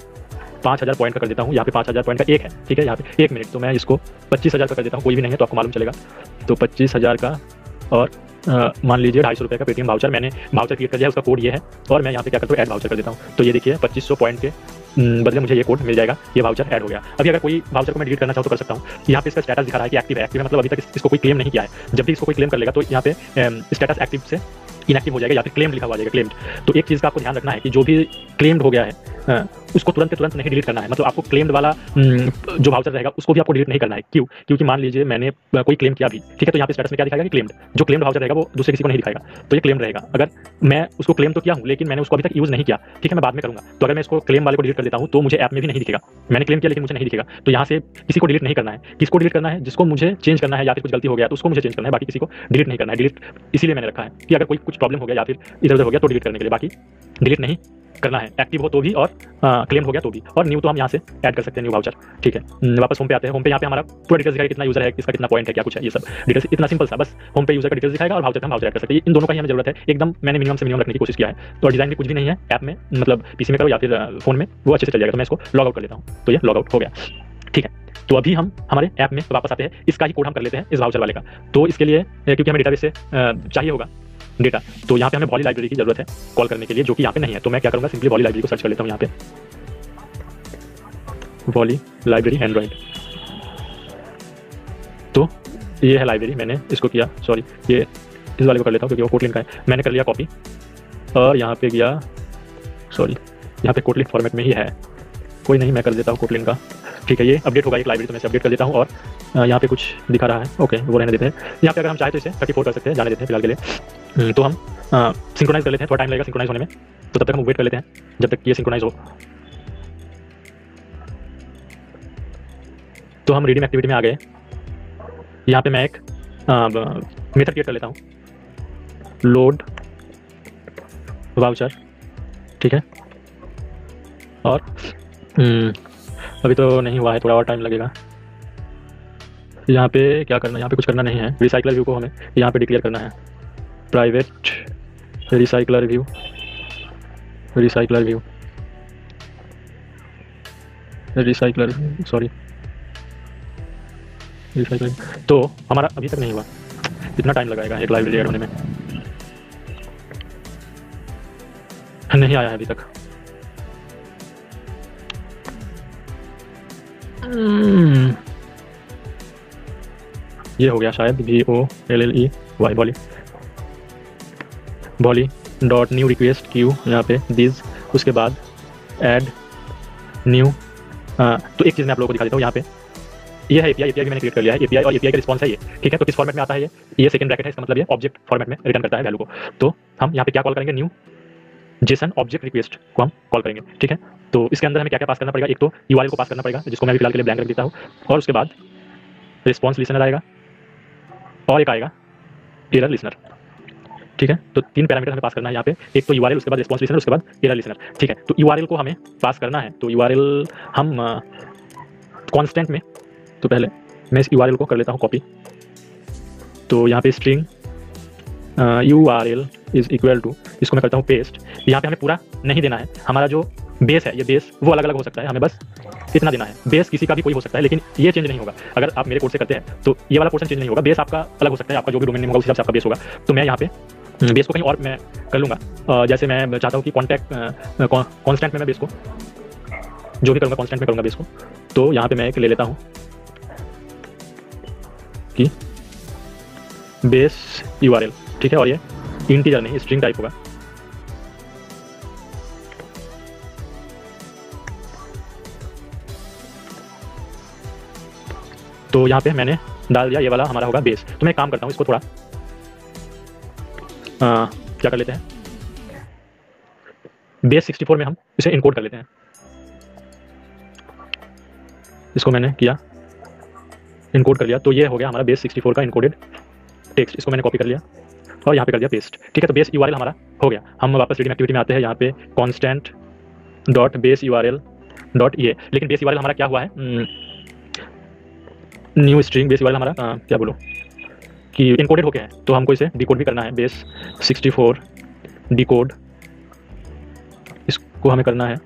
5000 पॉइंट का कर देता हूँ। यहाँ पे 5000 पॉइंट का एक है, ठीक है, यहाँ पे 1 मिनट, तो मैं इसको 25000 का कर देता हूँ। कोई भी नहीं है तो आपको मालूम चलेगा। तो 25000 का और मान लीजिए 250 रुपये का पेटीएम वाउचर, मैंने वाउचर क्रिएट कर दिया, उसका कोड ये है और मैं यहाँ पे क्या करता हूँ, ऐड वाउचर कर देता हूँ। तो ये देखिए 2500 पॉइंट के बदले मुझे ये कोड मिल जाएगा, ये वाउचर ऐड हो गया। अभी अगर कोई वाउचर को मैं डिलीट करना चाहूँ तो कर सकता हूँ। यहाँ पे इसका स्टेटस दिखा रहा है कि एक्टिव है। एक्टिव है मतलब अभी तक इसको कोई क्लेम नहीं किया है। जब भी इसको कोई क्लेम कर लेगा तो यहाँ पे स्टेटस एक्टिव से इनएक्टिव हो जाएगा या फिर क्लेम लिखा हुआ आ जाएगा, क्लेम्ड। तो एक चीज़ का आपको ध्यान रखना है कि जो भी क्लेम्ड हो गया है उसको तुरंत नहीं डिलीट करना है। मतलब आपको क्लेम्ड वाला जो वाउचर रहेगा उसको भी आपको डिलीट नहीं करना है। क्यों? क्योंकि मान लीजिए मैंने कोई क्लेम किया भी, ठीक है, तो यहाँ पे स्टेटस में क्या दिखाएगा कि क्लेम्ड। जो क्लेम्ड वाउचर रहेगा वो दूसरे किसी को नहीं दिखाएगा, तो ये क्लेम रहेगा। अगर मैं उसको क्लेम तो किया हूँ लेकिन मैंने उसको अभी तक यूज़ नहीं किया, ठीक है, मैं बाद में करूँगा। तो अगर मैं इसको क्लेम वाले को डिलीट कर देता हूँ तो मुझे ऐप में भी नहीं दिखेगा। मैंने क्लेम किया लेकिन मुझे नहीं दिखेगा। तो यहाँ से किसी को डिलीट नहीं करना है। किसको डिलीट करना है? जिसको मुझे चेंज करना है या फिर कुछ गलती हो गया तो उसको मुझे चेंज करना है, बाकी किसी को डिलीट नहीं करना है। डिलीट इसीलिए मैंने रखा है कि अगर कोई कुछ प्रॉब्लम हो गया या फिर इधर उधर हो गया तो डिलीट करने के लिए, बाकी डिलीट नहीं करना है। एक्टिव हो तो भी और क्लेम हो गया तो भी। और न्यू तो हम यहाँ से ऐड कर सकते हैं, न्यू वाउचर, ठीक है। वापस होम पे आते हैं। होम पे यहाँ पे हमारा पूरा डिटेल्स दिखाएगा, कितना यूजर है, किसका कितना पॉइंट है, क्या कुछ है, ये सब डिटेल्स। इतना सिंपल सा, बस होम पे यूजर का डिटेल्स दिखाएगा और वाउचर का हम वाउचर ऐड कर सकते हैं। इन दोनों का ही हमें जरूरत है। एकदम मैंने मिनिमम से मिनिमम रखने की कोशिश किया है। तो डिजाइन भी कुछ भी नहीं है ऐप में, मतलब पीसी में करो या फिर फोन में, वो अच्छे से चल जाएगा। तो मैं इसको लॉग आउट कर लेता हूँ। तो ये लॉग आउट हो गया, ठीक है। तो अभी हम हमारे ऐप में वापस आते हैं। इसका ही कोड हम कर लेते हैं, इस वाउचर वाले का। तो इसके लिए क्योंकि हमें डेटाबेस से चाहिए होगा डेटा, तो यहाँ पे हमें वॉली लाइब्रेरी की जरूरत है कॉल करने के लिए, जो कि यहाँ पे नहीं है। तो मैं क्या करूँगा, सिंपली वॉली लाइब्रेरी को सर्च कर लेता हूँ। यहाँ पे वॉली लाइब्रेरी एंड्रॉइड, तो ये है लाइब्रेरी। मैंने इसको किया, सॉरी ये इस वाले को कर लेता हूँ क्योंकि वो कोटलिन का है। मैंने कर लिया कॉपी और यहाँ पे गया, सॉरी यहाँ पे कोटलिन फॉर्मेट में ही है, कोई नहीं, मैं कर देता हूँ कोटलिन का, ठीक है। ये अपडेट होगा एक लाइब्रेरी, तो मैं इसे अपडेट कर देता हूँ। और यहाँ पे कुछ दिखा रहा है, ओके वो रहने देते हैं। यहाँ पे अगर हम चाहे तो इसे 34 कर सकते हैं, जाने देते हैं फिलहाल के लिए। तो हम सिंक्रोनाइज कर लेते हैं, थोड़ा टाइम लगेगा सिंक्रोनाइज होने में, तो तब तक हम वेट कर लेते हैं जब तक ये सिंक्रोनाइज हो। तो हम रीडिंग एक्टिविटी में आ गए। यहाँ पे मैं एक मेथड क्रिएट कर लेता हूँ, लोड वाउचर, ठीक है। और अभी तो नहीं हुआ है, थोड़ा और टाइम लगेगा। यहाँ पे क्या करना है, यहाँ पे कुछ करना नहीं है। रिसाइकलर व्यू को हमें यहाँ पे डिक्लेयर करना है, private recycler view, recycler view, recycler, sorry recycler. तो हमारा अभी तक नहीं हुआ, इतना टाइम लगाएगा एक लाइब्रेरी ऐड होने में, नहीं आया है अभी तक। ये हो गया शायद, VOLLEY volley, volley dot new request queue, यहाँ पे दिस, उसके बाद ऐड न्यू। तो एक चीज़ मैं आप लोगों को दिखा देता हूँ। यहाँ पे ये है एपीआई, एपीआई भी मैंने क्रिएट कर लिया है। एपीआई और एपीआई का रिस्पॉन्स है ये, ठीक है। तो किस फॉर्मेट में आता है ये सेकंड ब्रैकेट है, इसका मतलब ये ऑब्जेक्ट फॉर्मेट में रिटर्न करता है वैल्यू को। तो हम यहाँ पे क्या कॉल करेंगे, न्यू जेसन ऑब्जेक्ट रिक्वेस्ट को हम कॉल करेंगे, ठीक है। तो इसके अंदर हमें क्या क्या पास करना पड़ेगा, एक तो URL को पास करना पड़ेगा जिसको मैं अभी फिलहाल के लिए ब्लैंक रख देता हूँ, और उसके बाद रिस्पॉन्स लिसनर आएगा और एक आएगा एरर लिसनर। ठीक है, तो 3 पैरामीटर हमें पास करना है यहाँ पे, एक तो URL, उसके बाद रिस्पॉन्स लिसनर, उसके बाद एरर लिसनर। ठीक है, तो URL को हमें पास करना है, तो URL हम कांस्टेंट में, तो पहले मैं इस URL को कर लेता हूँ कॉपी। तो यहाँ पे string URL is equal to, इसको मैं करता हूँ पेस्ट। यहाँ पे हमें पूरा नहीं देना है, हमारा जो बेस है, ये बेस वो अलग अलग हो सकता है, हमें बस इतना देना है। बेस किसी का भी कोई हो सकता है, लेकिन ये चेंज नहीं होगा। अगर आप मेरे कोड से करते हैं तो ये वाला पोर्शन चेंज नहीं होगा, बेस आपका अलग हो सकता है, आपका जो भी डोमेन नेम होगा उस हिसाब से आपका बेस होगा। तो मैं यहाँ पे बेस को कहीं और मैं कर लूँगा, जैसे मैं चाहता हूँ कि कॉन्स्टेंट में मैं बेस को जो भी करूँगा कॉन्स्टेंट में करूँगा बेस को। तो यहाँ पे मैं एक ले लेता हूँ कि बेस URL, ठीक है, और ये इंटीजर नहीं स्ट्रिंग टाइप होगा। तो यहाँ पे मैंने डाल दिया, ये वाला हमारा होगा बेस। तो मैं काम करता हूँ, इसको थोड़ा क्या कर लेते हैं, बेस 64 में हम इसे इनकोड कर लेते हैं। इसको मैंने किया, इनकोड कर लिया, तो ये हो गया हमारा बेस 64 का इनकोडेड टेक्स्ट। इसको मैंने कॉपी कर लिया और यहाँ पे कर दिया पेस्ट। ठीक है, तो बेस URL हमारा हो गया। हम वापस रीडिंग एक्टिविटी में आते हैं, यहाँ पे constant dot base URL dot ये, लेकिन बेस URL हमारा क्या हुआ है, न्यू स्ट्रिंग बेस URL हमारा क्या बोलो कि इनकोडेड हो गया है, तो हमको इसे डिकोड भी करना है। बेस 64 डिकोड, इसको हमें करना है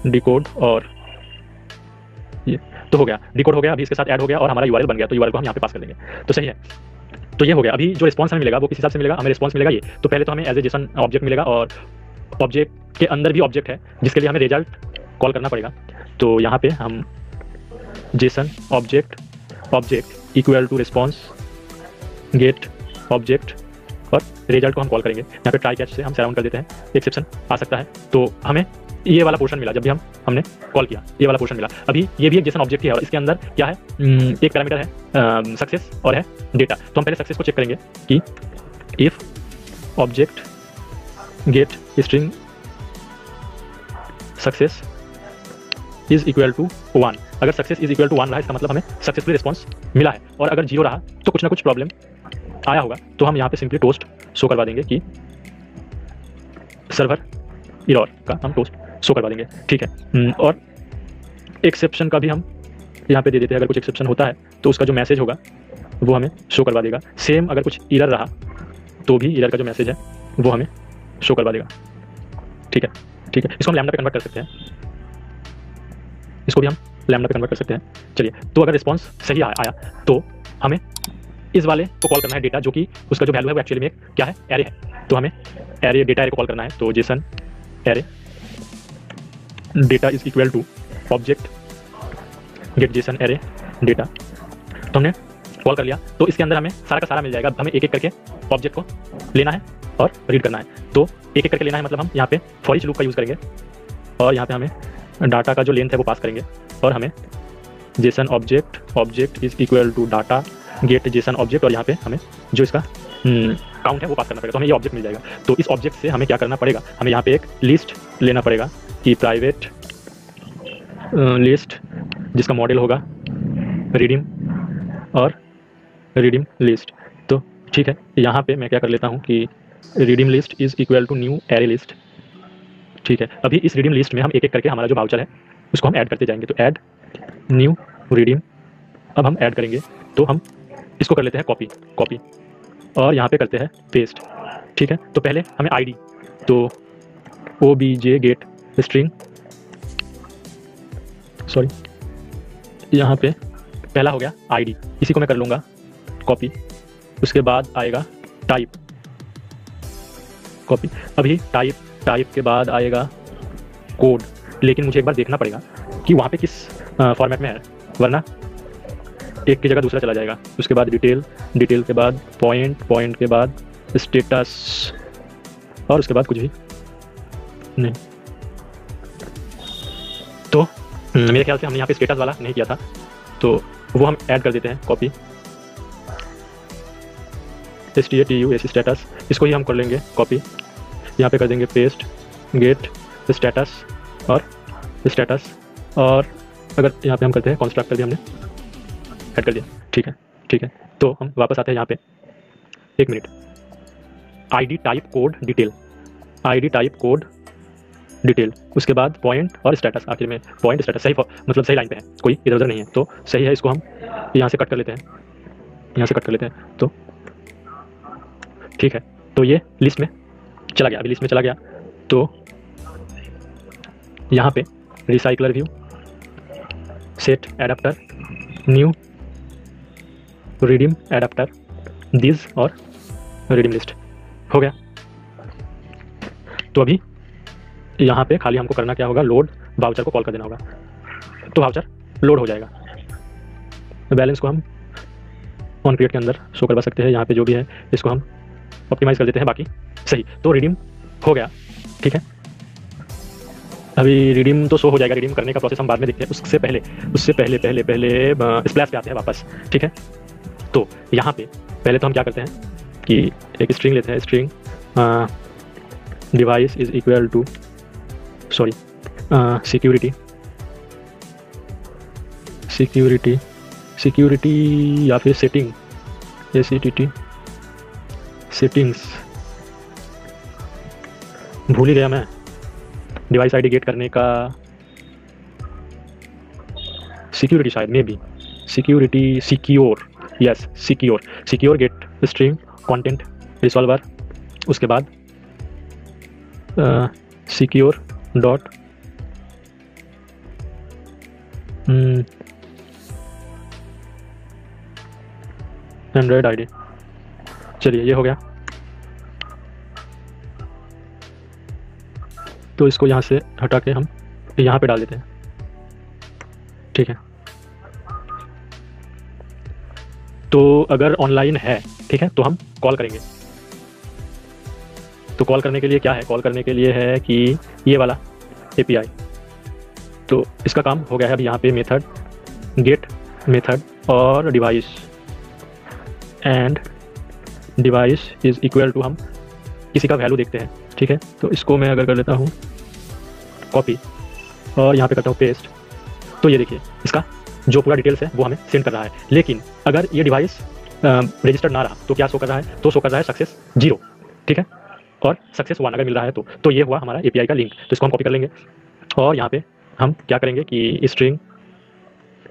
डिकोड, और ये तो हो गया, डिकोड हो गया। अभी इसके साथ ऐड हो गया और हमारा URL बन गया, तो URL को हम यहाँ पे पास कर देंगे। तो सही है, तो ये हो गया। अभी जो रिस्पॉन्स हमें मिलेगा वो किस हिसाब से मिलेगा, हमें रिस्पॉन्स मिलेगा ये, तो पहले तो हमें एज ए जेसन ऑब्जेक्ट मिलेगा, और ऑब्जेक्ट के अंदर भी ऑब्जेक्ट है जिसके लिए हमें रिजल्ट कॉल करना पड़ेगा। तो यहाँ पे हम JSON object equal to response get object, और रिजल्ट को हम कॉल करेंगे। यहाँ पे ट्राई कैच से हम सराउंड कर देते हैं, एक्सेप्शन आ सकता है। तो हमें ये वाला पोर्शन मिला, जब भी हमने कॉल किया ये वाला पोर्शन मिला। अभी ये भी एक जेसन ऑब्जेक्ट ही है, और इसके अंदर क्या है, एक पैरामीटर है सक्सेस और है डेटा। तो हम पहले सक्सेस को चेक करेंगे कि if object get string success is equal to 1, अगर सक्सेस इज इक्वल टू 1 रहा इसका मतलब हमें सक्सेसफुल रिस्पॉन्स मिला है, और अगर 0 रहा तो कुछ ना कुछ प्रॉब्लम आया होगा। तो हम यहाँ पे सिंपली टोस्ट शो करवा देंगे कि सर्वर एरर का हम टोस्ट शो करवा देंगे। ठीक है, और एक्सेप्शन का भी हम यहाँ पे दे देते हैं। अगर कुछ एक्सेप्शन होता है तो उसका जो मैसेज होगा वो हमें शो करवा देगा। सेम अगर कुछ एरर रहा तो भी एरर का जो मैसेज है वो हमें शो करवा देगा। ठीक है, इसको हम लैम्डा पे कन्वर्ट कर सकते हैं, इसको भी हम लैम्डा पे कन्वर्ट कर सकते हैं। चलिए, तो अगर रिस्पॉन्स सही आया तो हमें इस वाले को कॉल करना है डेटा, जो कि उसका जो वैल्यू है वो एक्चुअली में क्या है, एरे है। तो हमें एरे डेटा एरे को कॉल करना है। तो JSON array data is equal to object get JSON array data. तो हमने कॉल कर लिया, तो इसके अंदर हमें सारा का सारा मिल जाएगा। हमें एक एक करके ऑब्जेक्ट को लेना है और रीड करना है। तो एक एक करके लेना है, मतलब हम यहाँ पे फॉर ईच लूप का यूज़ करेंगे, और यहाँ पे हमें डाटा का जो लेंथ है वो पास करेंगे, और हमें JSON object is equal to data get JSON object, और यहाँ पे हमें जो इसका काउंट है वो पास करना पड़ेगा। तो हमें ये ऑब्जेक्ट मिल जाएगा। तो इस ऑब्जेक्ट से हमें क्या करना पड़ेगा, हमें यहाँ पे एक लिस्ट लेना पड़ेगा कि प्राइवेट लिस्ट जिसका मॉडल होगा रिडीम और रिडीम लिस्ट। तो ठीक है, यहाँ पे मैं क्या कर लेता हूँ कि redeem list is equal to new array list. ठीक है, अभी इस रिडीम लिस्ट में हम एक एक करके हमारा जो वाउचर है उसको हम ऐड करते जाएंगे। तो ऐड न्यू रिडीम, अब हम ऐड करेंगे, तो हम इसको कर लेते हैं कॉपी और यहाँ पे करते हैं पेस्ट। ठीक है, तो पहले हमें आईडी, तो obj गेट स्ट्रिंग, सॉरी यहाँ पे पहला हो गया आईडी, इसी को मैं कर लूँगा कॉपी। उसके बाद आएगा टाइप, कॉपी। अभी टाइप के बाद आएगा कोड, लेकिन मुझे एक बार देखना पड़ेगा कि वहाँ पे किस फॉर्मेट में है, वरना एक की जगह दूसरा चला जाएगा। उसके बाद डिटेल के बाद पॉइंट के बाद स्टेटस, और उसके बाद कुछ भी नहीं। तो मेरे ख्याल से हमने यहाँ पे स्टेटस वाला नहीं किया था, तो वो हम ऐड कर देते हैं कॉपी। STATUS स्टेटस, इसको ही हम कर लेंगे कॉपी। यहाँ पे कर देंगे पेस्ट गेट स्टेटस और स्टेटस, और अगर यहाँ पे हम करते हैं कंस्ट्रक्टर भी हमने ऐड कर दिया, ठीक है ठीक है। तो हम वापस आते हैं यहाँ पे, एक minute, ID type code detail, ID type code detail, उसके बाद पॉइंट और स्टेटस, आखिर में पॉइंट स्टेटस, सही मतलब सही लाइन पे है, कोई इधर उधर नहीं है, तो सही है। इसको हम यहाँ से कट कर लेते हैं, यहाँ से कट कर लेते हैं, तो ठीक है। तो ये लिस्ट में चला गया, अभी लिस्ट में चला गया। तो यहाँ पे recycler view, set adapter, new redeem adapter, this और रिडीम लिस्ट हो गया। तो अभी यहाँ पे खाली हमको करना क्या होगा, लोड वाउचर को कॉल कर देना होगा, तो वाउचर लोड हो जाएगा। बैलेंस को हम ऑन पीरियड के अंदर शो करवा सकते हैं, यहाँ पे जो भी है इसको हम ऑप्टिमाइज कर देते हैं, बाकी सही। तो रिडीम हो गया, ठीक है। अभी रिडीम तो शो हो जाएगा, रिडीम करने का प्रोसेस हम बाद में देखते हैं, उससे पहले स्प्लैश पे आते हैं वापस, ठीक है। तो यहाँ पे पहले तो हम क्या करते हैं कि एक स्ट्रिंग लेते हैं, string device is equal to security या फिर सेटिंग, ACTT सेटिंग्स, भूल ही गया मैं डिवाइस आईडी गेट करने का, सिक्योरिटी शायद, may be security, secure gate string content resolver, उसके बाद सिक्योर डॉट एंड्रॉयड आईडी। चलिए ये हो गया। तो इसको यहाँ से हटा के हम यहाँ पे डाल देते हैं, ठीक है। तो अगर ऑनलाइन है, ठीक है, तो हम कॉल करेंगे। तो कॉल करने के लिए क्या है, कॉल करने के लिए है कि ये वाला API, तो इसका काम हो गया है। अभी यहाँ पे मेथड गेट मेथड और device and device is equal to, हम किसी का वैल्यू देखते हैं, ठीक है। तो इसको मैं अगर कर लेता हूँ कॉपी और यहाँ पे करता हूँ पेस्ट, तो ये देखिए इसका जो पूरा डिटेल्स है वो हमें सेंड कर रहा है। लेकिन अगर ये डिवाइस रजिस्टर्ड ना रहा तो क्या शो कर रहा है, तो शो कर रहा है सक्सेस 0, ठीक है, और सक्सेस 1 अगर मिल रहा है तो ये हुआ हमारा API का लिंक। तो इसको हम कॉपी कर लेंगे और यहाँ पे हम क्या करेंगे कि string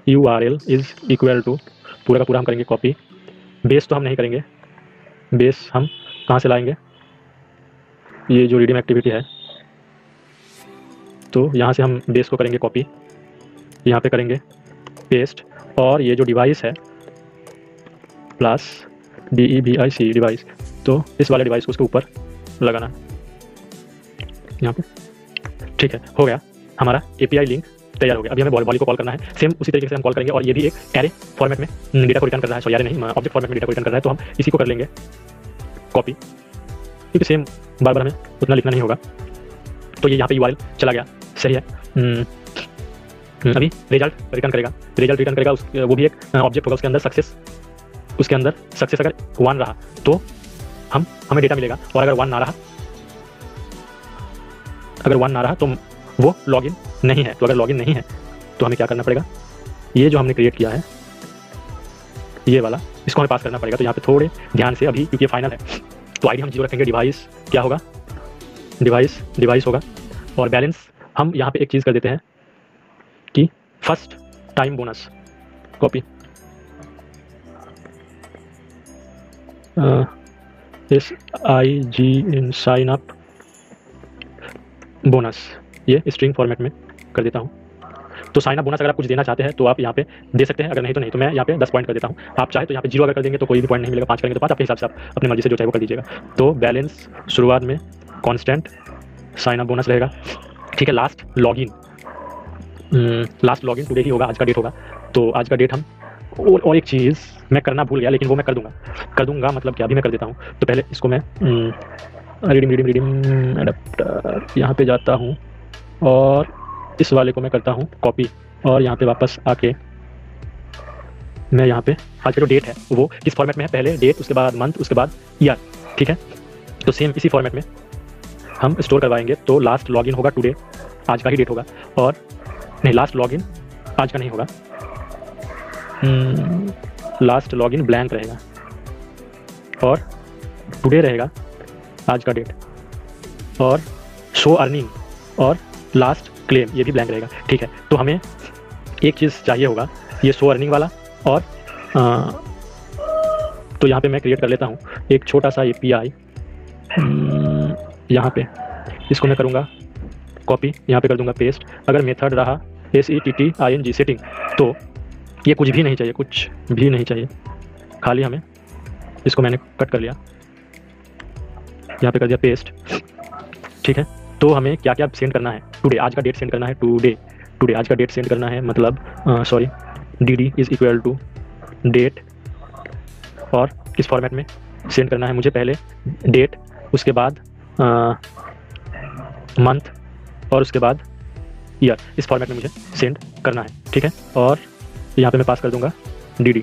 URL is equal to, पूरा का पूरा हम करेंगे कॉपी। बेस तो हम नहीं करेंगे, बेस हम कहाँ से लाएंगे, ये जो रिडीम एक्टिविटी है, तो यहाँ से हम बेस को करेंगे कॉपी, यहाँ पे करेंगे पेस्ट, और ये जो डिवाइस है प्लस DEVIC डिवाइस, तो इस वाले डिवाइस को उसके ऊपर लगाना यहाँ पे, ठीक है। हो गया हमारा API लिंक तैयार हो गया। अभी हमें बॉडी को कॉल करना है, सेम उसी तरीके से हम कॉल करेंगे, और ये भी एक एरे फॉर्मेट में डेटा को रिटर्न कर रहा है, सॉरी एरे नहीं, ऑब्जेक्ट फॉर्मेट में डेटा को रिटर्न कर रहा है। तो हम इसी को कर लेंगे कॉपी, क्योंकि सेम बार बार हमें उतना लिखना नहीं होगा। तो ये यहाँ पे URL चला गया, सही है। अभी रिजल्ट रिटर्न करेगा, वो भी एक ऑब्जेक्ट होगा, उसके अंदर सक्सेस, अगर 1 रहा तो हमें डेटा मिलेगा, और अगर 1 ना रहा तो वो लॉगिन नहीं है। तो अगर लॉगिन नहीं है तो हमें क्या करना पड़ेगा, ये जो हमने क्रिएट किया है ये वाला, इसको हमें पास करना पड़ेगा। तो यहाँ पे थोड़े ध्यान से, अभी क्योंकि फाइनल है, तो आईडी हम 0 रखेंगे, डिवाइस क्या होगा, डिवाइस होगा, और बैलेंस हम यहाँ पे एक चीज़ कर देते हैं कि first time bonus, copy SIG इन साइन अप बोनस, ये स्ट्रिंग फॉर्मेट में कर देता हूँ। तो साइन अप बोनस अगर आप कुछ देना चाहते हैं तो आप यहाँ पे दे सकते हैं, अगर नहीं तो नहीं। तो मैं यहाँ पे 10 पॉइंट कर देता हूँ। आप चाहे तो यहाँ पे 0 अगर कर देंगे तो कोई भी पॉइंट नहीं मिलेगा, 5 करेंगे तो 5, आपके हिसाब से आप अपनी मर्जी से जो चाहे वो कर दीजिएगा। तो बैलेंस शुरुआत में कांस्टेंट साइन अप बोनस रहेगा, ठीक है। लास्ट लॉगिन टुडे ही होगा, आज का डेट होगा। तो आज का डेट हम, और एक चीज़ मैं करना भूल गया, लेकिन वो मैं कर दूंगा मतलब क्या, अभी मैं कर देता हूँ। तो पहले इसको मैं रिडीम एडाप्टर यहाँ पे जाता हूँ, और इस वाले को मैं करता हूँ कॉपी, और यहाँ पे वापस आके मैं यहाँ पे आज का जो डेट है वो किस फॉर्मेट में है, पहले डेट, उसके बाद मंथ, उसके बाद ईयर, ठीक है। तो सेम इसी फॉर्मेट में हम स्टोर करवाएंगे। तो लास्ट लॉगिन होगा टुडे, आज का ही डेट होगा, और नहीं, लास्ट लॉगिन आज का नहीं होगा, लास्ट लॉगिन ब्लैंक रहेगा और टुडे रहेगा आज का डेट, और शो अर्निंग और लास्ट क्लेम ये भी ब्लैंक रहेगा। ठीक है, तो हमें एक चीज़ चाहिए होगा, ये शो अर्निंग वाला, और तो यहाँ पे मैं क्रिएट कर लेता हूँ एक छोटा सा API। यहाँ पे इसको मैं करूँगा कॉपी, यहाँ पे कर दूंगा पेस्ट। अगर मेथड रहा setting सेटिंग, तो ये कुछ भी नहीं चाहिए, कुछ भी नहीं चाहिए, खाली हमें इसको मैंने कट कर लिया, यहाँ पे कर दिया पेस्ट। ठीक है, तो हमें क्या क्या सेंड करना है, टुडे आज का डेट सेंड करना है, टुडे आज का डेट सेंड करना है, मतलब sorry dd is equal to date, और किस फॉर्मेट में सेंड करना है मुझे, पहले डेट, उसके बाद मंथ, और उसके बाद ईयर, इस फॉर्मेट में मुझे सेंड करना है। ठीक है, और यहाँ पे मैं पास कर दूंगा dd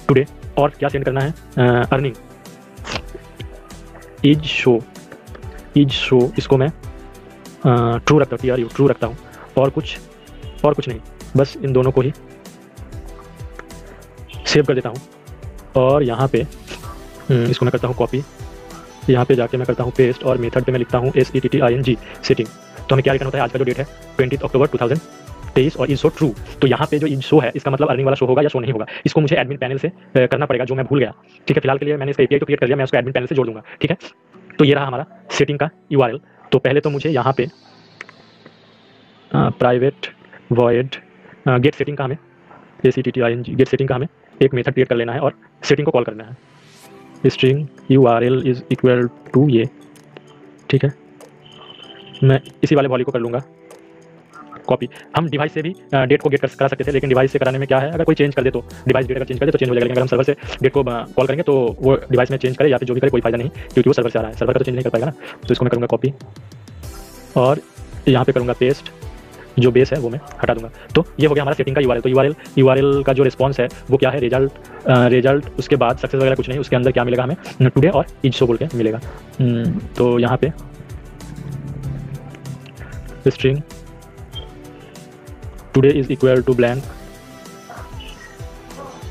टुडे, और क्या सेंड करना है, अर्निंग इज शो, इसको मैं ट्रू रखता हूँ, TRU ट्रू रखता हूँ, और कुछ नहीं, बस इन दोनों को ही सेव कर देता हूँ। और यहाँ पे इसको मैं करता हूँ कॉपी, यहाँ पे जाके मैं करता हूँ पेस्ट, और मेथड पे मैं लिखता हूँ setting सेटिंग। तो हमें क्या रिटर्न होता है, आज का जो डेट है 20 अक्टूबर 2023, और इज शो ट्रू। तो यहाँ पे जो इज शो है, इसका मतलब अर्निंग वाला शो होगा या शो नहीं होगा, इसको मुझे एडमिन पैनल से करना पड़ेगा, जो मैं भूल गया। ठीक है, फिलहाल के लिए मैंने इसका API तो क्रिएट कर लिया, मैं उसको एडमिन पैनल से जोड़ दूंगा। ठीक है, तो ये रहा हमारा सेटिंग का URL। तो पहले तो मुझे यहाँ पे प्राइवेट वॉइड गेट सेटिंग का हमें setting गेट सेटिंग का हमें एक मेथड क्रिएट कर लेना है, और सेटिंग को कॉल करना है, string URL is equal to ये। ठीक है, मैं इसी वाले वॉल्यू को कर लूँगा कॉपी। हम डिवाइस से भी डेट को गेट करा सकते थे, लेकिन डिवाइस से कराने में क्या है, अगर कोई चेंज कर दे तो डिवाइस डेट अगर चेंज कर दे तो चेंज हो जाएगा, लेकिन अगर हम सर्वर से डेट को कॉल करेंगे तो वो डिवाइस में चेंज करे या फिर जो भी करे कोई फायदा नहीं, क्योंकि वो सर्वर से आ रहा है, सर्वर का तो चेंज नहीं कर पाएगा ना। तो इसको मैं करूँगा कॉपी, और यहाँ पे करूँगा पेस्ट, जो बेस है वो मैं हटा दूंगा। तो ये हो गया हमारा सेटिंग का URL। तो URL का जो रिस्पॉन्स है वो क्या है, रिजल्ट, उसके बाद सक्सेस वगैरह कुछ नहीं, उसके अंदर क्या मिलेगा हमें, टुडे और इज शो बोल के मिलेगा। तो यहाँ पे string today is equal to blank,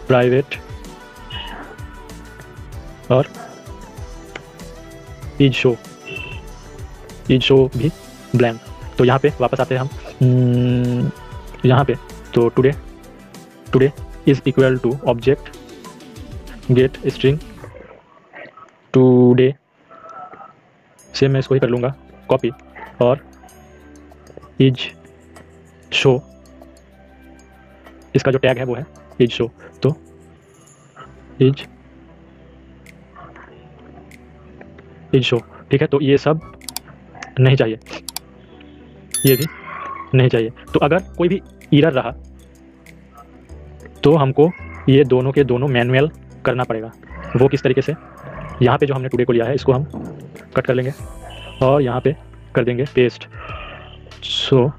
private, और इज शो भी ब्लैंक। तो यहाँ पे वापस आते हैं हम यहाँ पे, तो today is equal to object get string today, से मैं इसको ही कर लूँगा कॉपी, और इज शो, इसका जो टैग है वो है इज शो, तो इज शो। ठीक है, तो ये सब नहीं चाहिए, ये भी नहीं चाहिए। तो अगर कोई भी एरर रहा तो हमको ये दोनों के दोनों मैनुअल करना पड़ेगा। वो किस तरीके से, यहाँ पे जो हमने टुडे को लिया है इसको हम कट कर लेंगे, और यहाँ पे कर देंगे पेस्ट। सो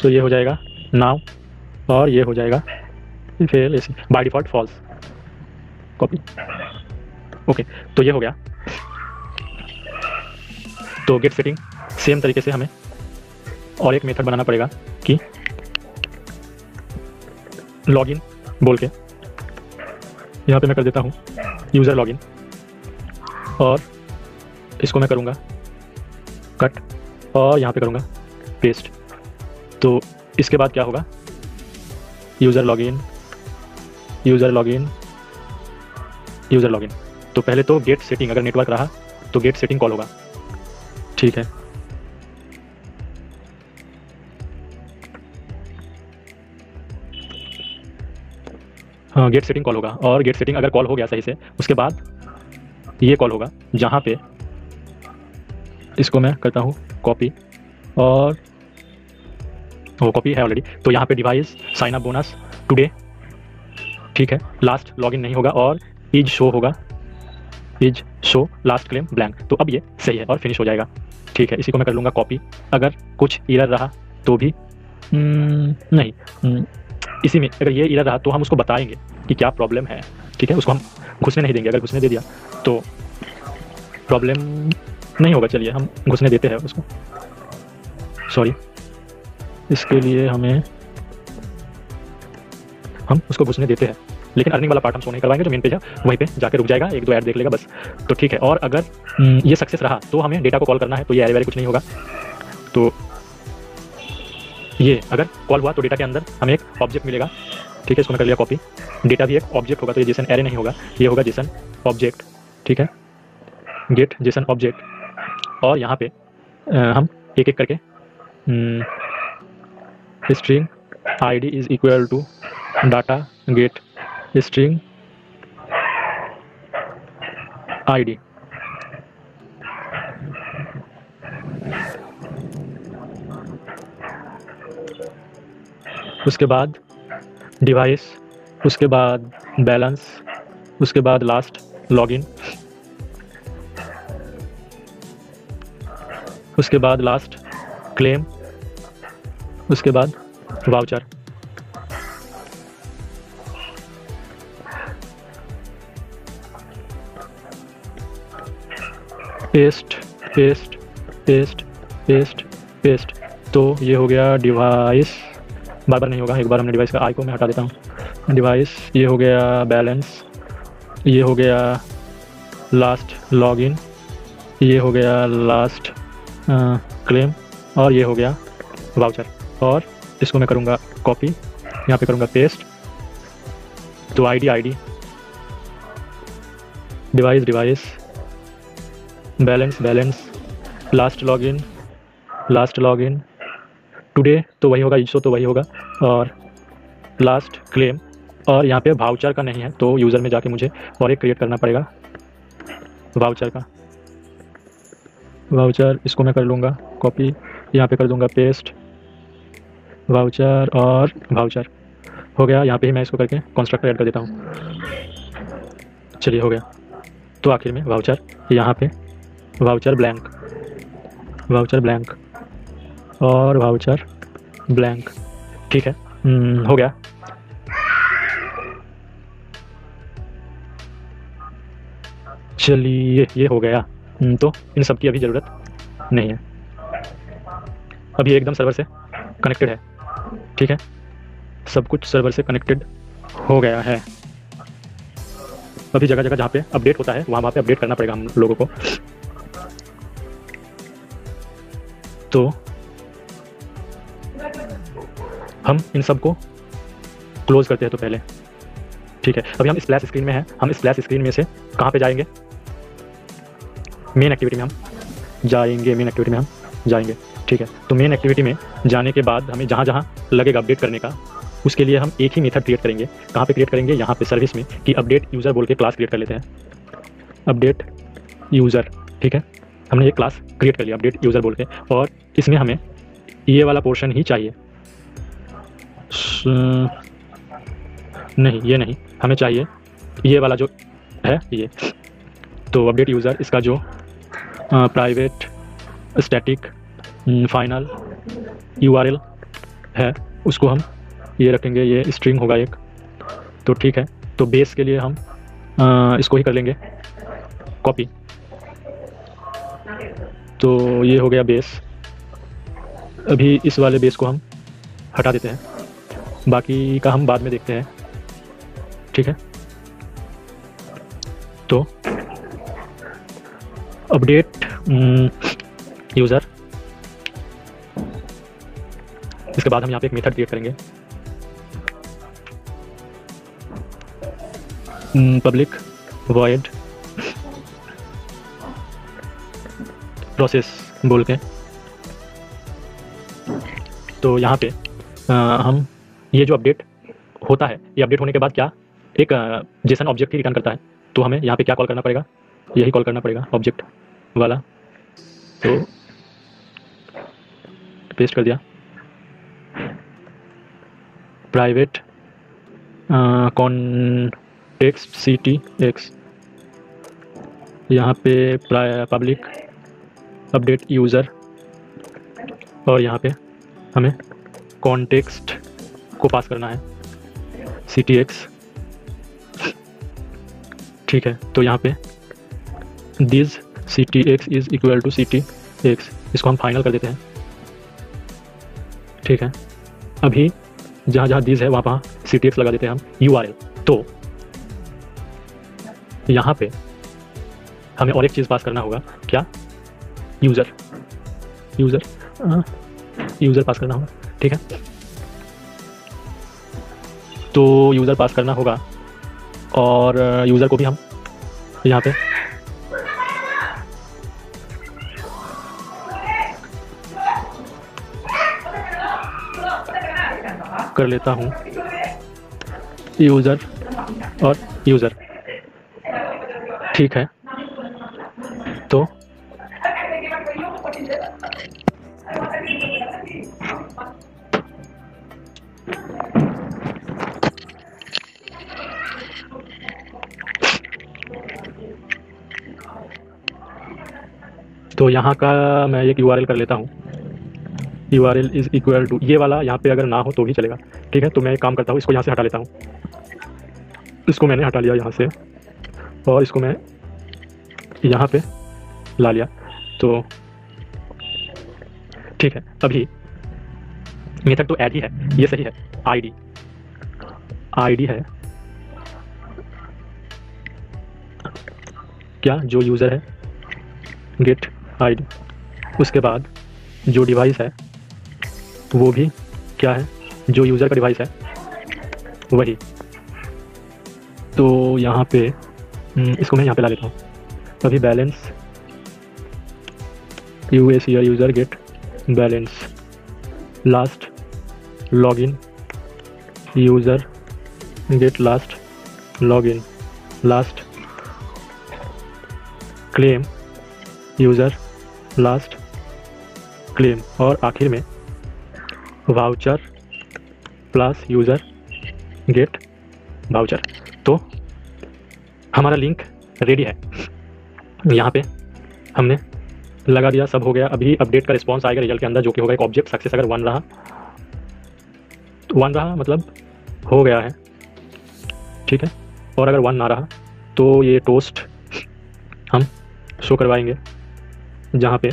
ये हो जाएगा नाउ, और ये हो जाएगा fail by default false, copy. Okay, तो ये हो गया। तो गेट सेटिंग सेम तरीके से हमें और एक मेथड बनाना पड़ेगा कि लॉगिन बोल के, यहाँ पे मैं कर देता हूँ यूज़र लॉगिन, और इसको मैं करूँगा कट, और यहाँ पे करूँगा पेस्ट। तो इसके बाद क्या होगा, यूज़र लॉगिन। तो पहले तो गेट सेटिंग, अगर नेटवर्क रहा तो गेट सेटिंग कॉल होगा। ठीक है, हाँ, गेट सेटिंग कॉल होगा, और गेट सेटिंग अगर कॉल हो गया सही से, उसके बाद ये कॉल होगा, जहाँ पे इसको मैं करता हूँ कॉपी, और वो कॉपी है ऑलरेडी। तो यहाँ पे device sign up bonus today, ठीक है, लास्ट लॉगिन नहीं होगा, और इज शो होगा, is show last claim blank. तो अब ये सही है और फिनिश हो जाएगा। ठीक है, इसी को मैं कर लूँगा कॉपी। अगर कुछ एरर रहा तो भी नहीं, इसी में अगर ये एरर रहा तो हम उसको बताएंगे कि क्या प्रॉब्लम है। ठीक है, उसको हम घुसने नहीं देंगे, अगर घुसने दे दिया तो प्रॉब्लम नहीं होगा। चलिए हम घुसने देते हैं उसको, सॉरी, इसके लिए हम उसको घुसने देते हैं, लेकिन अर्निंग वाला पार्ट हम शो नहीं करवाएंगे। जो मेन पेज है वहीं पे जाके रुक जाएगा, 1-2 ऐड देख लेगा बस, तो ठीक है। और अगर ये सक्सेस रहा तो हमें डेटा को कॉल करना है, तो ये एरे वैरे कुछ नहीं होगा। तो ये अगर कॉल हुआ तो डेटा के अंदर हमें एक ऑब्जेक्ट मिलेगा, ठीक है। इसको मैं कर लिया कॉपी। डेटा भी एक ऑब्जेक्ट होगा, तो ये जेसन एरे नहीं होगा, ये होगा जेसन ऑब्जेक्ट, ठीक है। गेट जेसन ऑब्जेक्ट, और यहाँ पे हम एक एक करके string id is equal to data get string id, उसके बाद डिवाइस, उसके बाद बैलेंस, उसके बाद लास्ट लॉगिन, उसके बाद लास्ट क्लेम, उसके बाद voucher. Paste paste paste paste paste. तो ये हो गया डिवाइस, बार बार नहीं होगा, एक बार हमने डिवाइस का आई को मैं हटा देता हूँ। डिवाइस, ये हो गया बैलेंस, ये हो गया लास्ट लॉगिन, ये हो गया लास्ट क्लेम, और ये हो गया वाउचर। और इसको मैं करूँगा कॉपी, यहाँ पे करूँगा पेस्ट। तो ID device device, balance balance, last login, today तो वही होगा, ईशो तो वही होगा, और लास्ट क्लेम। और यहाँ पे वाउचर का नहीं है, तो यूज़र में जाके मुझे और एक क्रिएट करना पड़ेगा वाउचर का। वाउचर, इसको मैं कर लूँगा कॉपी, यहाँ पे कर दूँगा पेस्ट, वाउचर और वाउचर हो गया। यहाँ पे ही मैं इसको करके कंस्ट्रक्टर ऐड कर देता हूँ। चलिए हो गया। तो आखिर में वाउचर, यहाँ पे वाउचर ब्लैंक और वाउचर ब्लैंक, ठीक है। हो गया। चलिए ये हो गया। तो इन सब की अभी ज़रूरत नहीं है, अभी एकदम सर्वर से कनेक्टेड है, ठीक है। सब कुछ सर्वर से कनेक्टेड हो गया है। अभी जगह जगह जहाँ पे अपडेट होता है वहाँ पे अपडेट करना पड़ेगा हम लोगों को। तो हम इन सब को क्लोज करते हैं तो पहले, ठीक है। अभी हम स्प्लैश स्क्रीन में हैं, हम स्प्लैश स्क्रीन में से कहाँ पे जाएंगे? मेन एक्टिविटी में हम जाएंगे, ठीक है। तो मेन एक्टिविटी में जाने के बाद हमें जहाँ जहाँ लगेगा अपडेट करने का, उसके लिए हम एक ही मेथड क्रिएट करेंगे। कहाँ पे क्रिएट करेंगे? यहाँ पे सर्विस में, कि अपडेट यूज़र बोल के क्लास क्रिएट कर लेते हैं, अपडेट यूज़र, ठीक है। हमने एक क्लास क्रिएट कर लिया अपडेट यूज़र बोल के, और इसमें हमें ये वाला पोर्शन ही चाहिए। नहीं, ये नहीं, हमें चाहिए ये वाला जो है ये। तो अपडेट यूज़र, इसका जो प्राइवेट स्टैटिक फाइनल URL है उसको हम ये रखेंगे, ये स्ट्रिंग होगा एक, तो ठीक है। तो बेस के लिए हम इसको ही कर लेंगे कॉपी। तो ये हो गया बेस। अभी इस वाले बेस को हम हटा देते हैं, बाकी का हम बाद में देखते हैं, ठीक है। तो अपडेट यूज़र, इसके बाद हम यहाँ पे एक मेथड क्रिएट करेंगे, पब्लिक वॉइड प्रोसेस बोल के। तो यहाँ पे हम ये जो अपडेट होता है, ये अपडेट होने के बाद क्या एक जेसन ऑब्जेक्ट ही रिटर्न करता है। तो हमें यहाँ पे क्या कॉल करना पड़ेगा? यही कॉल करना पड़ेगा ऑब्जेक्ट वाला। तो पेस्ट कर दिया, प्राइवेट कॉन्टेक्स्ट CTX, यहाँ पे पब्लिक अपडेट यूज़र, और यहाँ पे हमें कॉन्टेक्स्ट को पास करना है CTX, ठीक है। तो यहाँ पे this CTX is equal to CTX, इसको हम फाइनल कर देते हैं। ठीक है, अभी जहाँ जहाँ दीज है वहाँ वहाँ CTX लगा देते हैं हम URL। तो यहाँ पे हमें और एक चीज़ पास करना होगा, क्या? यूज़र पास करना होगा। ठीक है, तो यूज़र पास करना होगा और यूज़र को भी हम यहाँ पे कर लेता हूँ यूज़र और यूज़र। ठीक है, तो यहाँ का मैं एक URL कर लेता हूँ, URL इज इक्वल टू ये वाला, यहाँ पे अगर ना हो तो भी चलेगा। ठीक है, तो मैं एक काम करता हूँ, इसको यहाँ से हटा लेता हूँ। इसको मैंने हटा लिया यहाँ से और इसको मैं यहाँ पे ला लिया। तो ठीक है, अभी मेथड तो ऐड ही है, ये सही है। आईडी है क्या? जो यूज़र है गेट आईडी, उसके बाद जो डिवाइस है वो भी क्या है? जो यूज़र का डिवाइस है वही। तो यहाँ पे इसको मैं यहाँ पे ला लेता हूँ। अभी balance user get balance, last login user get last login, last claim user last claim, और आखिर में voucher plus user get voucher. तो हमारा लिंक रेडी है, यहाँ पे हमने लगा दिया, सब हो गया। अभी अपडेट का रिस्पॉन्स आएगा रिजल्ट के अंदर, जो कि होगा एक ऑब्जेक्ट सक्सेस। अगर 1 रहा तो 1 रहा मतलब हो गया है, ठीक है। और अगर 1 ना रहा तो ये टोस्ट हम शो करवाएंगे, जहाँ पे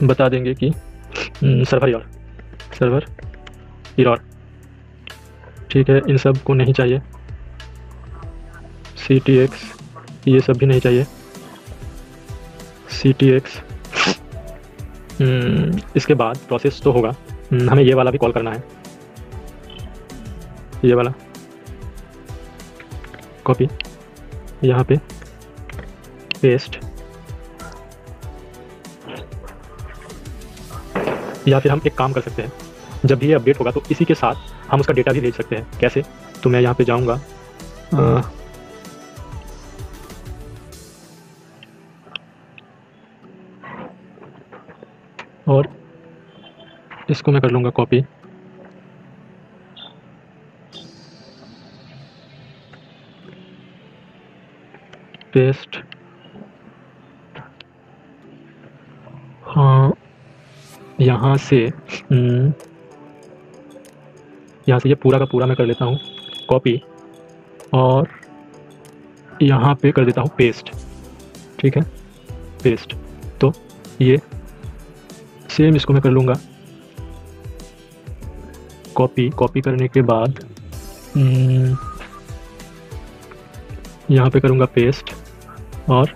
बता देंगे कि सर्वर एरर। ठीक है, इन सब को नहीं चाहिए, CTX ये सब भी नहीं चाहिए, CTX। इसके बाद प्रोसेस तो होगा, हमें ये वाला भी कॉल करना है, ये वाला कॉपी यहाँ पे पेस्ट, या फिर हम एक काम कर सकते हैं, जब भी ये अपडेट होगा तो इसी के साथ हम उसका डेटा भी भेज सकते हैं। कैसे? तो मैं यहाँ पे जाऊँगा, और इसको मैं कर लूँगा कॉपी, पेस्ट। हाँ, यहाँ से ये पूरा का पूरा मैं कर लेता हूँ कॉपी, और यहाँ पे कर देता हूँ पेस्ट। ठीक है, पेस्ट। तो ये सेम इसको मैं कर लूँगा कॉपी करने के बाद यहाँ पे करूँगा पेस्ट, और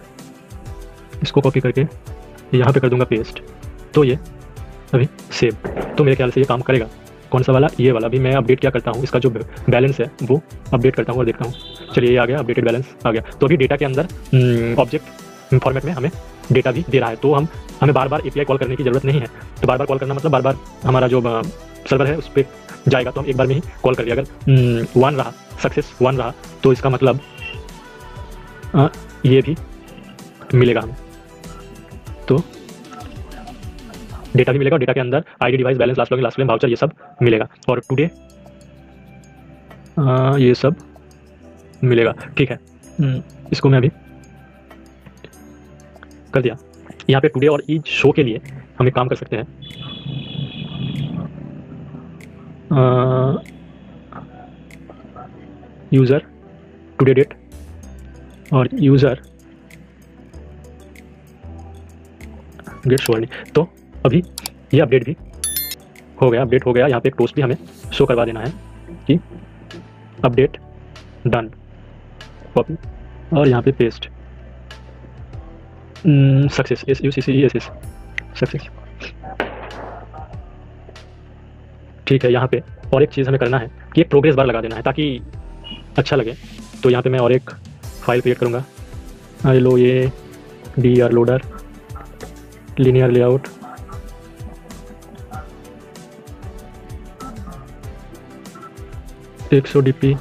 इसको कॉपी करके यहाँ पे कर दूँगा पेस्ट। तो ये अभी सेव, तो मेरे ख्याल से ये काम करेगा। कौन सा वाला? ये वाला। भी मैं अपडेट क्या करता हूँ, इसका जो बैलेंस है वो अपडेट करता हूँ और देखता हूँ। चलिए, ये आ गया, अपडेटेड बैलेंस आ गया। तो अभी डेटा के अंदर ऑब्जेक्ट फॉर्मेट में हमें डेटा भी दे रहा है, तो हमें बार बार API कॉल करने की ज़रूरत नहीं है। तो बार बार कॉल करना मतलब बार बार हमारा जो सर्वर है उस पर जाएगा, तो हम एक बार में ही कॉल कर लिया। अगर 1 रहा, सक्सेस 1 रहा, तो इसका मतलब ये भी मिलेगा हमें, तो डेटा भी मिलेगा, और डेटा के अंदर ID, device, balance, last login, last claim, voucher, ये सब मिलेगा। और टुडे ये सब मिलेगा। ठीक है, इसको मैं अभी कर दिया। यहाँ पे टुडे और ईच शो के लिए हम एक काम कर सकते हैं, यूज़र टुडे डेट और यूज़र गेट शो अर्निंग। तो अभी ये अपडेट भी हो गया, अपडेट हो गया। यहाँ पे एक टोस्ट भी हमें शो करवा देना है कि अपडेट डन, कॉपी और यहाँ पे पेस्ट, सक्सेस, SUCCESS, सक्सेस। ठीक है, यहाँ पे और एक चीज़ हमें करना है कि एक प्रोग्रेस बार लगा देना है ताकि अच्छा लगे। तो यहाँ पे मैं और एक फाइल क्रिएट करूँगा, LOADR loader linear layout, XODP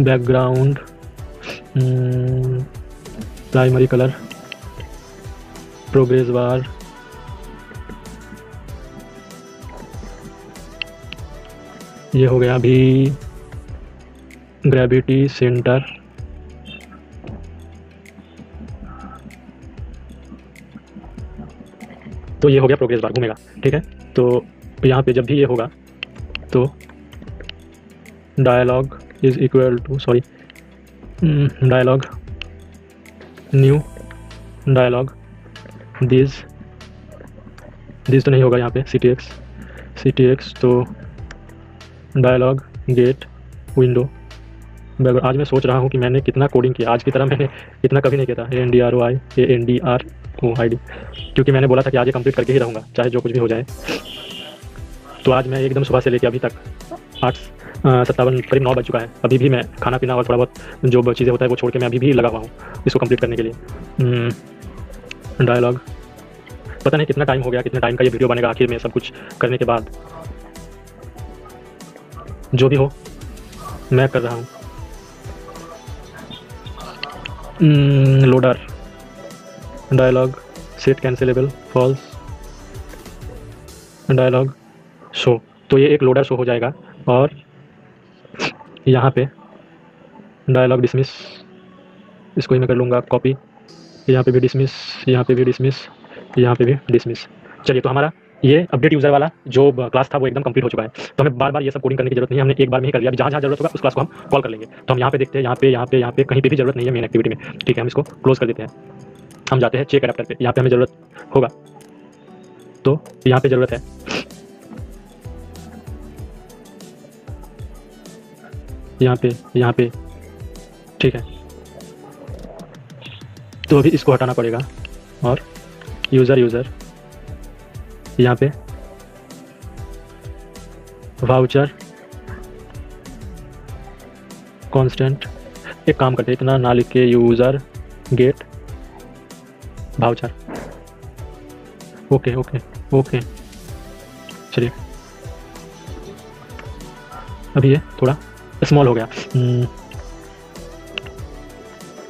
background, primary colour, progress bar, ये हो गया अभी ग्रेविटी सेंटर, तो ये हो गया प्रोग्रेस बार घूमेगा। ठीक है, तो यहाँ पे जब भी ये होगा तो dialog is equal to, sorry, dialog new dialog this तो नहीं होगा यहाँ पे, CTX तो डायलॉग गेट विंडो। आज मैं सोच रहा हूँ कि मैंने कितना कोडिंग किया, आज की तरह मैंने इतना कभी नहीं किया था। ANDROID, क्योंकि मैंने बोला था कि आज ये कंप्लीट करके ही रहूँगा चाहे जो कुछ भी हो जाए। तो आज मैं एकदम सुबह से लेकर अभी तक 8:57 करीब 9 बज चुका है। अभी भी मैं खाना पीना और थोड़ा बहुत जो चीज़ें होता है वो छोड़ के मैं अभी भी लगा हुआ हूँ इसको कंप्लीट करने के लिए। डायलॉग, पता नहीं कितना टाइम हो गया, कितने टाइम का ये वीडियो बनेगा आखिर में सब कुछ करने के बाद। जो भी हो मैं कर रहा हूँ। Loader dialog set cancelable false, dialog show, तो ये एक लोडर शो हो जाएगा। और यहाँ पे डायलॉग डिसमिस, इसको ही मैं कर लूँगा कॉपी, यहाँ पे भी डिसमिस, यहाँ पे भी डिसमिस, यहाँ पे भी डिसमिस। चलिए, तो हमारा ये अपडेट यूज़र वाला जो क्लास था वो एकदम कंप्लीट हो चुका है। तो हमें बार बार ये सब कोडिंग करने की जरूरत नहीं है, हमने एक बार में ही कर लिया। अभी जहाँ जहाँ जरूरत होगा उस क्लास को हम कॉल कर लेंगे। तो हम यहाँ पे देखते हैं, यहाँ पे कहीं पे भी जरूरत नहीं है मेन एक्टिविटी में। ठीक है, हम इसको क्लोज कर देते हैं। हम जाते हैं चेक एडाप्टर पे, यहाँ पे हमें ज़रूरत होगा तो यहाँ पे ज़रूरत है। यहाँ पे ठीक है, तो अभी इसको हटाना पड़ेगा। और यूज़र यहाँ पे वाउचर कांस्टेंट, एक काम करते इतना ना लिख के यूज़र गेट वाउचर। ओके चलिए, अभी ये थोड़ा स्मॉल हो गया।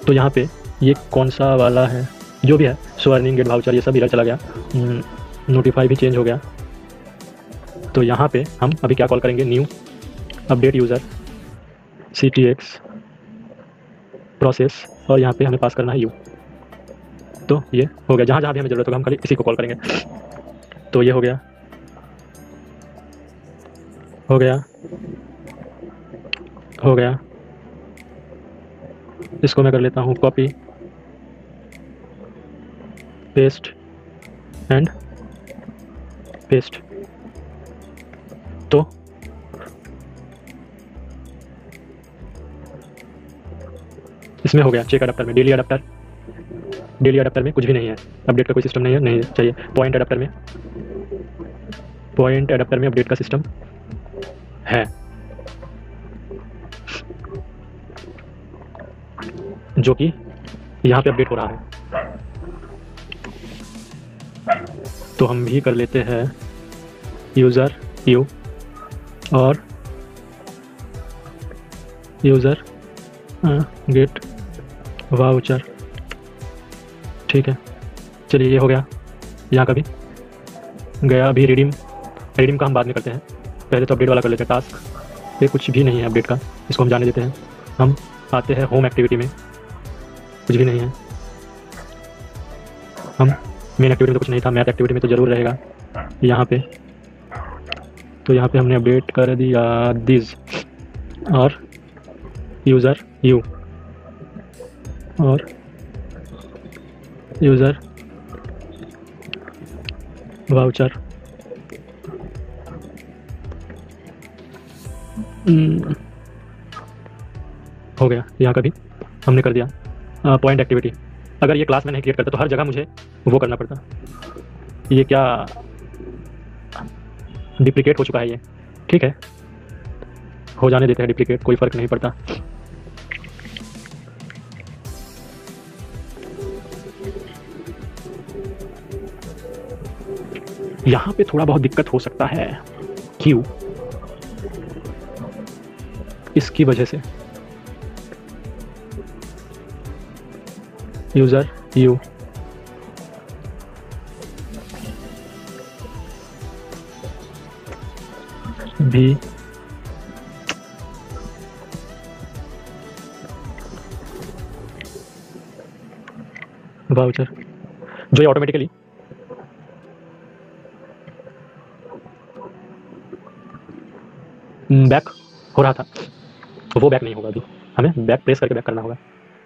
तो यहाँ पे ये कौन सा वाला है, जो भी है, सो अर्निंग गेट वाउचर, ये सब इधर चला गया। नोटिफाई भी चेंज हो गया। तो यहाँ पे हम अभी क्या कॉल करेंगे, new update user CTX process, और यहाँ पे हमें पास करना है यू। तो ये हो गया, जहाँ जहाँ भी हमें ज़रूरत होगा हम खाली इसी को कॉल करेंगे। तो ये हो गया, इसको मैं कर लेता हूँ कॉपी पेस्ट एंड पेस्ट। तो इसमें हो गया चेक अडाप्टर में। डेली अडाप्टर में कुछ भी नहीं है, अपडेट का कोई सिस्टम नहीं चाहिए। पॉइंट अडाप्टर में अपडेट का सिस्टम है, जो कि यहाँ पे अपडेट हो रहा है। तो हम भी कर लेते हैं यूज़र यू और यूज़र गेट वाउचर। ठीक है, चलिए ये हो गया। यहाँ का भी गया। अभी रिडीम का हम बाद में करते हैं, पहले तो अपडेट वाला कर लेते हैं। टास्क पे कुछ भी नहीं है अपडेट का, इसको हम जाने देते हैं। हम आते हैं होम एक्टिविटी में, कुछ भी नहीं है। हम मेन एक्टिविटी में तो कुछ नहीं था, मैथ एक्टिविटी में तो ज़रूर रहेगा यहाँ पे। तो यहाँ पे हमने अपडेट कर दिया दिस और यूज़र यू और यूज़र वाउचर, हो गया यहाँ का भी हमने कर दिया। पॉइंट एक्टिविटी, अगर ये क्लास में नहीं क्रिएट करता तो हर जगह मुझे वो करना पड़ता। ये क्या डिप्लीकेट हो चुका है ये, ठीक है, हो जाने देते हैं डिप्लीकेट, कोई फ़र्क नहीं पड़ता। यहाँ पे थोड़ा बहुत दिक्कत हो सकता है, क्यों? इसकी वजह से यूज़र यू भी वाउचर, जो ये ऑटोमेटिकली बैक हो रहा था वो बैक नहीं होगा, अभी हमें बैक प्रेस करके बैक करना होगा,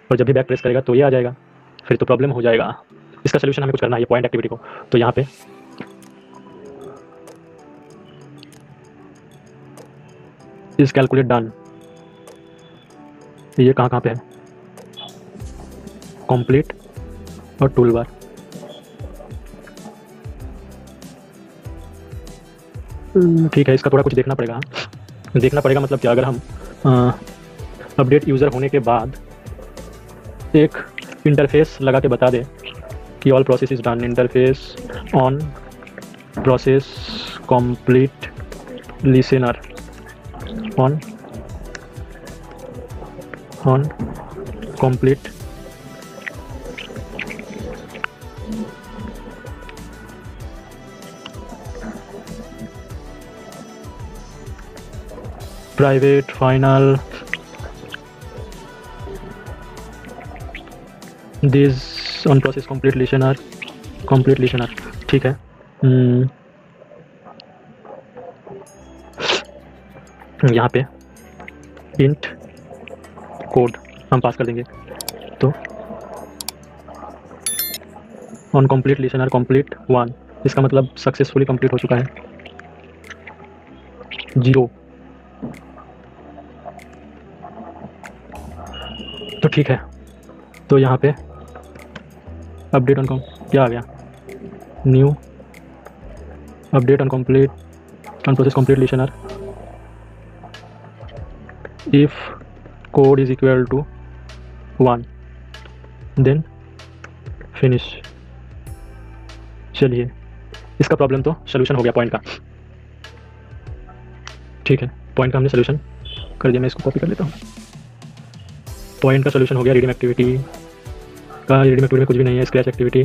और जब भी बैक प्रेस करेगा तो ये आ जाएगा, फिर तो प्रॉब्लम हो जाएगा। इसका सोल्यूशन हमें कुछ करना है, ये पॉइंट एक्टिविटी को, तो यहाँ पे इस कैलकुलेट डन, ये कहाँ पे है, कंप्लीट और टूल बार। ठीक है, इसका थोड़ा कुछ देखना पड़ेगा, मतलब क्या, अगर हम अपडेट यूज़र होने के बाद एक इंटरफेस लगा के बता दें कि all process is done, interface on process complete listener on complete private final this on process complete listener, ठीक है। यहाँ पे इंट कोड हम पास कर देंगे, तो ऑन कंप्लीट लिसनर कंप्लीट 1, इसका मतलब सक्सेसफुली कंप्लीट हो चुका है। 0, तो ठीक है, तो यहाँ पे अपडेट ऑन क्या आ गया, new update on process complete listener, if code is equal to 1 then finish. चलिए, इसका प्रॉब्लम तो सोल्यूशन हो गया पॉइंट का, ठीक है, पॉइंट का हमने सोल्यूशन कर दिया। मैं इसको कॉपी कर लेता हूँ, पॉइंट का सोल्यूशन हो गया। रिडीम एक्टिविटी में कुछ भी नहीं है, स्क्रैच एक्टिविटी,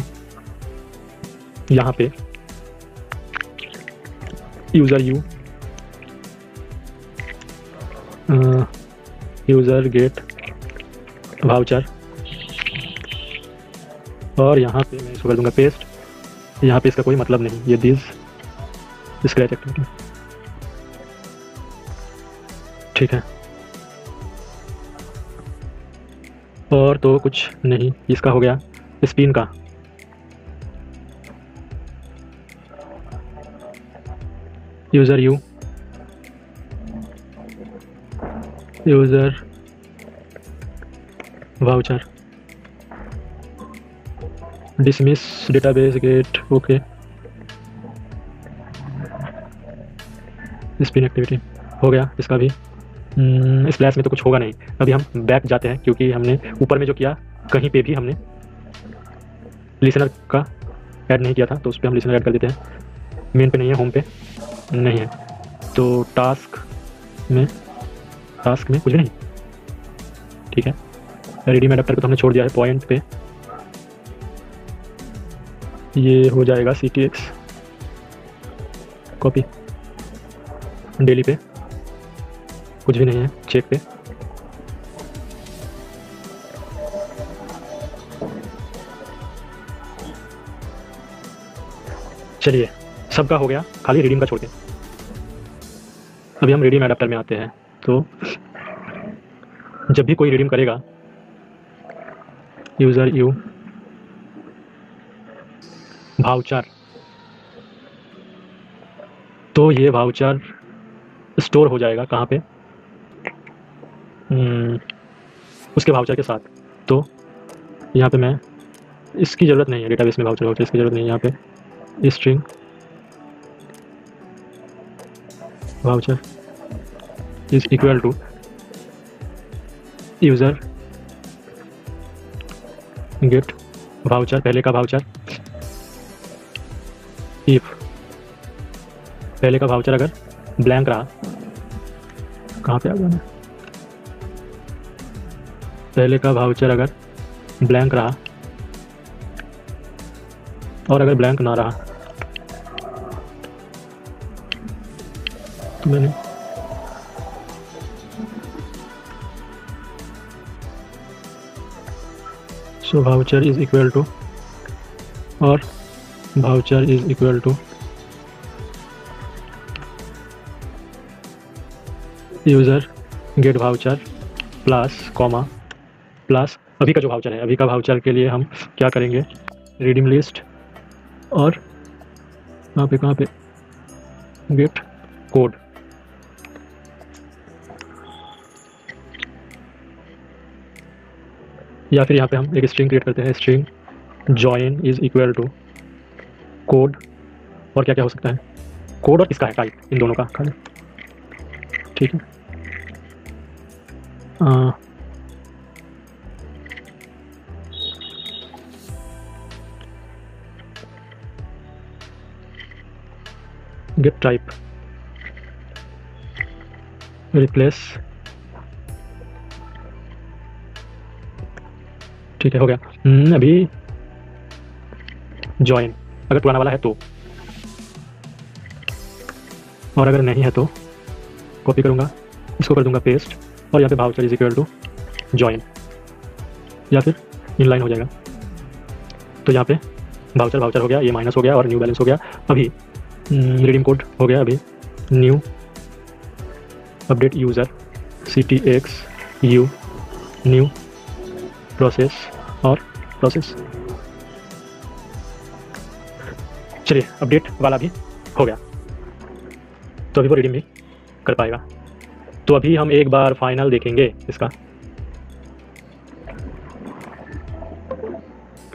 यहाँ पे यूज़र यूज़र गेट वाउचर, और यहाँ पे मैं इसको कर दूंगा पेस्ट, यहाँ पे इसका कोई मतलब नहीं, ये दिस स्क्रैच एक्टिविटी, ठीक है, और तो कुछ नहीं। इसका हो गया स्पिन का, user user voucher, dismiss database get, okay, spin activity हो गया इसका भी। स्प्लैश में तो कुछ होगा नहीं, अभी हम बैक जाते हैं, क्योंकि हमने ऊपर में जो किया कहीं पे भी हमने लिसनर का ऐड नहीं किया था, तो उस पर हम लिसनर ऐड कर देते हैं। मेन पे नहीं है, होम पे नहीं है, तो टास्क में कुछ भी नहीं, ठीक है। रिडीम एडाप्टर को तो हमने छोड़ दिया है, पॉइंट पे ये हो जाएगा CTX कॉपी, डेली पे कुछ भी नहीं है, चेक पे चलिए, सबका हो गया, खाली रिडीम का छोड़ के। अभी हम रिडीम एडाप्टर में आते हैं, तो जब भी कोई रिडीम करेगा, यूज़र वाउचर तो ये वाउचर स्टोर हो जाएगा कहाँ पे, उसके वाउचर के साथ। तो यहाँ पे मैं इसकी ज़रूरत नहीं है, डेटाबेस में वाउचर इसकी ज़रूरत नहीं है। यहाँ पे string voucher is equal to user get voucher, पहले का वाउचर, इफ पहले का वाउचर अगर ब्लैंक रहा, कहाँ पे आ गया मैं, पहले का वाउचर अगर ब्लैंक रहा और अगर ब्लैंक ना रहा तो मैंने so voucher is equal to, और voucher is equal to user get voucher plus comma plus अभी का जो वाउचर है, अभी का वाउचर के लिए हम क्या करेंगे, रिडीम लिस्ट और कहाँ पे गेट कोड। या फिर यहाँ पे हम एक स्ट्रिंग क्रिएट करते हैं, string join is equal to code, और क्या क्या हो सकता है, कोड और किसका है टाइप, इन दोनों का खाली, ठीक है। गेट टाइप रिप्लेस, ठीक है, हो गया। अभी जॉइन अगर पुराना वाला है तो, और अगर नहीं है तो कॉपी करूँगा, इसको कर दूंगा पेस्ट, और यहाँ पे voucher is equal to join, या फिर इनलाइन हो जाएगा। तो यहाँ पे वाउचर हो गया, ये माइनस हो गया और न्यू बैलेंस हो गया। अभी रिडीम कोड हो गया, अभी new update user CTX U new process और प्रोसेस। चलिए अपडेट वाला भी हो गया, तो अभी वो रिडीम भी कर पाएगा। तो अभी हम एक बार फाइनल देखेंगे इसका।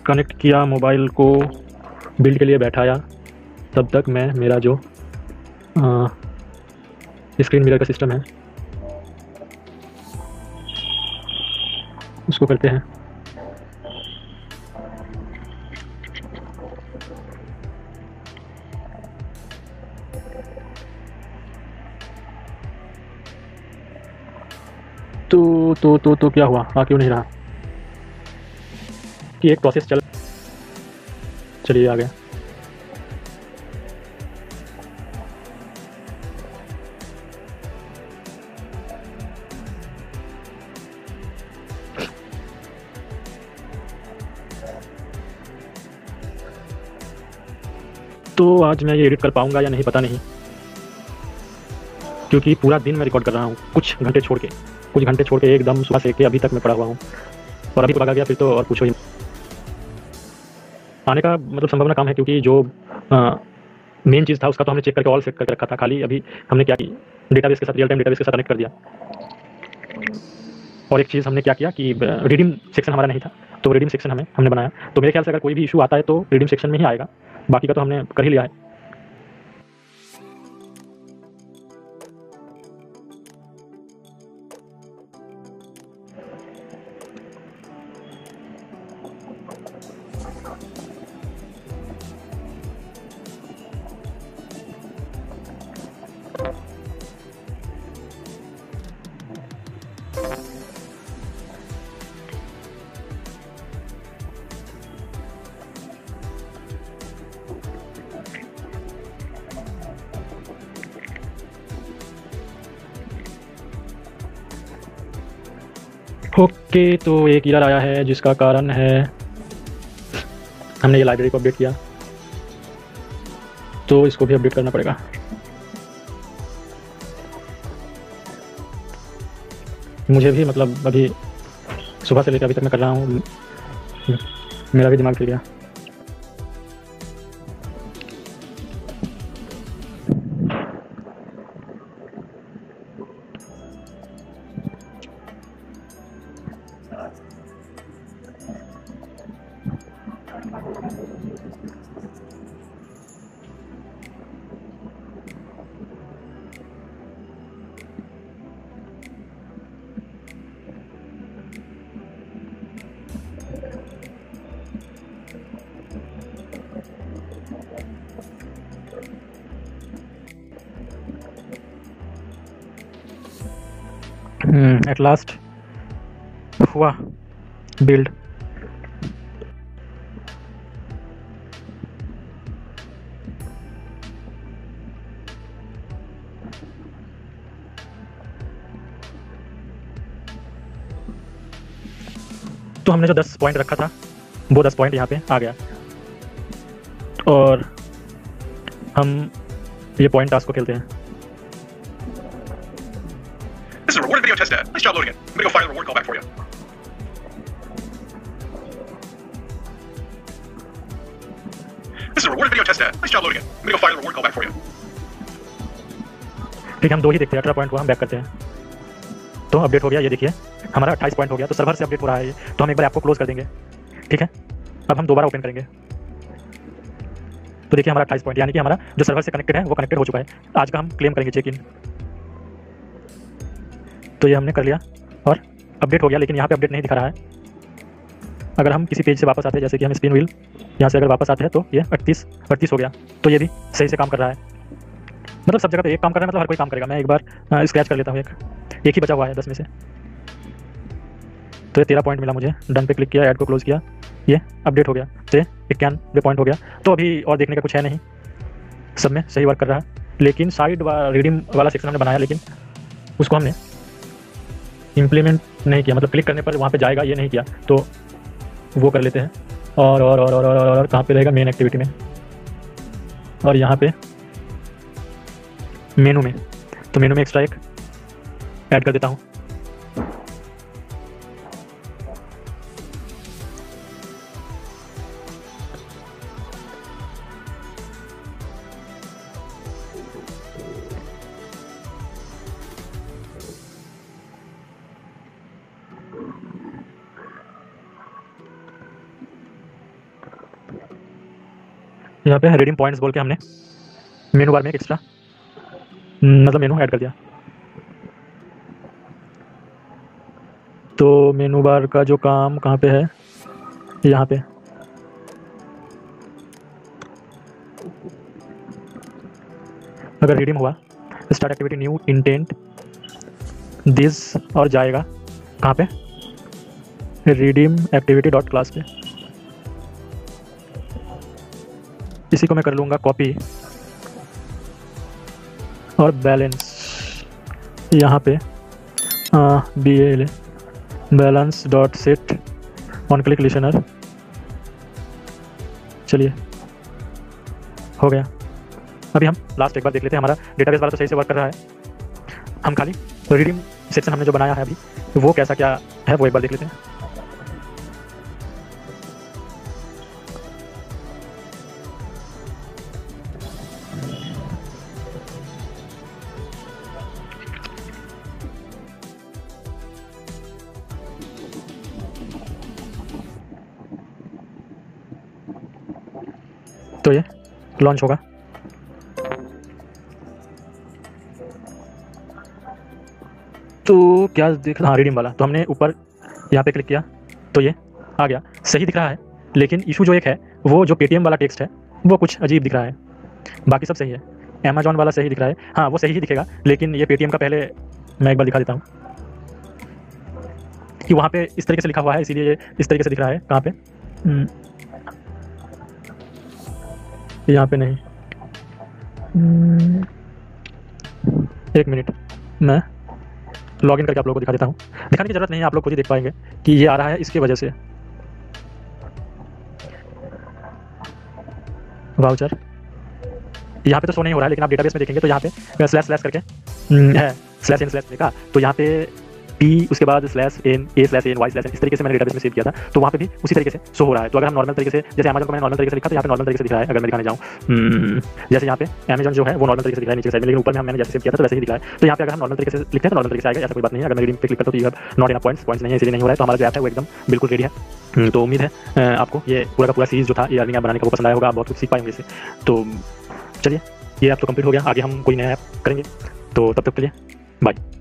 कनेक्ट किया मोबाइल को, बिल्ड के लिए बैठाया, तब तक मैं मेरा जो स्क्रीन मिरर का सिस्टम है उसको करते हैं। तो क्या हुआ, आ क्यों नहीं रहा कि एक प्रोसेस चलिए आ गया। तो आज मैं ये एडिट कर पाऊंगा या नहीं पता नहीं, क्योंकि पूरा दिन मैं रिकॉर्ड कर रहा हूँ, कुछ घंटे छोड़ के एकदम सुबह से के अभी तक मैं पड़ा हुआ हूँ, और अभी तो भागा गया फिर तो और पूछो ही। आने का मतलब संभावना कम है, क्योंकि जो मेन चीज़ था उसका तो हमने चेक करके ऑल सेट करके रखा था, खाली अभी हमने क्या की डेटाबेस के साथ, रियल टाइम डेटाबेस के साथ कनेक्ट कर दिया। और एक चीज़ हमने क्या किया कि रिडीम सेक्शन हमारा नहीं था, तो रिडीम सेक्शन हमने बनाया। तो मेरे ख्याल से अगर कोई भी इशू आता है तो रिडीम सेक्शन में ही आएगा, बाकी का तो हमने कर ही लिया है। ओके, तो एक एरर आया है जिसका कारण है हमने ये लाइब्रेरी को अपडेट किया, तो इसको भी अपडेट करना पड़ेगा। मुझे भी मतलब अभी सुबह से लेकर अभी तक मैं कर रहा हूँ, मेरा भी दिमाग हिल गया। एट लास्ट हुआ बिल्ड। तो हमने जो 10 पॉइंट रखा था वो 10 पॉइंट यहाँ पे आ गया, और हम ये पॉइंट टास्क को खेलते हैं। This is a rewarded video test ad. Nice job loading it. I'm gonna go fire the reward callback for you. This is a rewarded video test ad. Nice job loading it. I'm gonna go fire the reward callback for you. ठीक है, हम 2 ही देखते हैं। 18 point को हम back करते हैं। तो अपडेट हो गया, ये देखिए हमारा 28 पॉइंट हो गया। तो सर्वर से अपडेट हो रहा है ये, तो हम एक बार ऐप को क्लोज कर देंगे। ठीक है, अब हम दोबारा ओपन करेंगे। तो देखिए हमारा 28 पॉइंट, यानी कि हमारा जो सर्वर से कनेक्टेड है वो कनेक्टेड हो चुका है। आज का हम क्लेम करेंगे चेक इन। तो ये हमने कर लिया और अपडेट हो गया, लेकिन यहाँ पे अपडेट नहीं दिखा रहा है। अगर हम किसी पेज से वापस आते हैं, जैसे कि हम स्पिन व्हील यहाँ से अगर वापस आते हैं, तो ये 38 हो गया। तो ये भी सही से काम कर रहा है। मतलब सब जगह पे एक काम कर रहा है, मतलब हर कोई काम करेगा। मैं एक बार स्क्रैच कर लेता हूँ, एक ही बचा हुआ है 10 में से। तो ये 13 पॉइंट मिला मुझे। डन पे क्लिक किया, ऐड को क्लोज किया, ये अपडेट हो गया। तो 91 पॉइंट हो गया। तो अभी और देखने का कुछ है नहीं, सब में सही वर्क कर रहा है। लेकिन साइड रिडीम वाला सेक्शन हमने बनाया, लेकिन उसको हमने इम्प्लीमेंट नहीं किया। मतलब क्लिक करने पर वहाँ पे जाएगा, ये नहीं किया। तो वो कर लेते हैं। और कहाँ पे रहेगा? मेन एक्टिविटी में, और यहाँ पे मेनू में। तो मेनू में एक्स्ट्रा एक ऐड कर देता हूँ। यहाँ पे रिडीम पॉइंट्स बोल के हमने मेनू बार में एक एक्स्ट्रा मतलब मेनू ऐड कर दिया। तो मेनू बार का जो काम कहाँ पे है? यहाँ पे। अगर रिडीम हुआ, start activity new intent this, और जाएगा कहाँ पे? रिडीम एक्टिविटी डॉट क्लास पे। इसी को मैं कर लूँगा कॉपी, और बैलेंस यहाँ पे BAL balance dot set on click listener. चलिए हो गया। अभी हम लास्ट एक बार देख लेते हैं। हमारा डेटाबेस वाला तो सही से वर्क कर रहा है। हम खाली रिडीम सेक्शन हमने जो बनाया है अभी, वो कैसा क्या है वो एक बार देख लेते हैं। तो ये लॉन्च होगा। तो क्या देख, हाँ रिडीम वाला। तो हमने ऊपर यहाँ पे क्लिक किया तो ये आ गया, सही दिख रहा है। लेकिन इशू जो एक है, वो जो पेटीएम वाला टेक्स्ट है वो कुछ अजीब दिख रहा है। बाकी सब सही है। अमेजॉन वाला सही दिख रहा है, हाँ वो सही ही दिखेगा। लेकिन ये पेटीएम का पहले मैं एक बार दिखा देता हूँ कि वहाँ पे इस तरीके से लिखा हुआ है, इसीलिए ये इस तरीके से दिख रहा है। कहाँ पे? यहाँ पे नहीं। एक मिनट, मैं लॉगिन करके आप लोगों को दिखा देता हूँ। दिखाने की जरूरत नहीं है, आप लोग खुद ही देख पाएंगे कि ये आ रहा है इसकी वजह से। वाउचर यहाँ पे तो शो नहीं हो रहा है, लेकिन आप डेटाबेस में देखेंगे तो यहाँ पे स्लैश स्लैश करके है, स्लैश एन स्लैश देखा। तो यहाँ पे P उसके बाद slash N, A slash N, Y slash N, इस तरीके से मैंने डेटाबेस में सेव किया था। तो वहाँ पे भी उसी तरीके से शो हो रहा है। तो अगर हम नॉर्मल तरीके से, जैसे अमेजन को मैंने नॉर्मल तरीके से लिखा, तो यहाँ पे नॉर्मल तरीके से दिख रहा है। अगर मैं दिखाने जाऊँ, जैसे यहाँ पे अमेजन जो है वो नॉर्मल तरीके से दिख रहा है नीचे साइड में, लेकिन ऊपर में मैंने जैसे सेव किया था तो वैसे ही दिख रहा है। तो यहाँ पे अगर हम नॉर्मल तरीके से लिखते हैं तो नॉर्मल तरीके से आएगा, ऐसा कोई बात नहीं है। अगर मैं रीडिंग पे क्लिक करता हूँ तो ये नॉट इनफ पॉइंट्स नहीं है, इसलिए नहीं हो रहा है। तो हमारा जो ऐप है वो एकदम बिल्कुल रेडी है। तो उम्मीद है आपको ये पूरा का पूरा सीरीज जो था ये अर्निंग ऐप बनाने का वो पसंद आया होगा, आप बहुत कुछ सीख पाएंगे इससे। तो चलिए, ये ऐप तो कंप्लीट हो गया। आगे हम कोई नया ऐप करेंगे, तो तब तक के लिए बाय।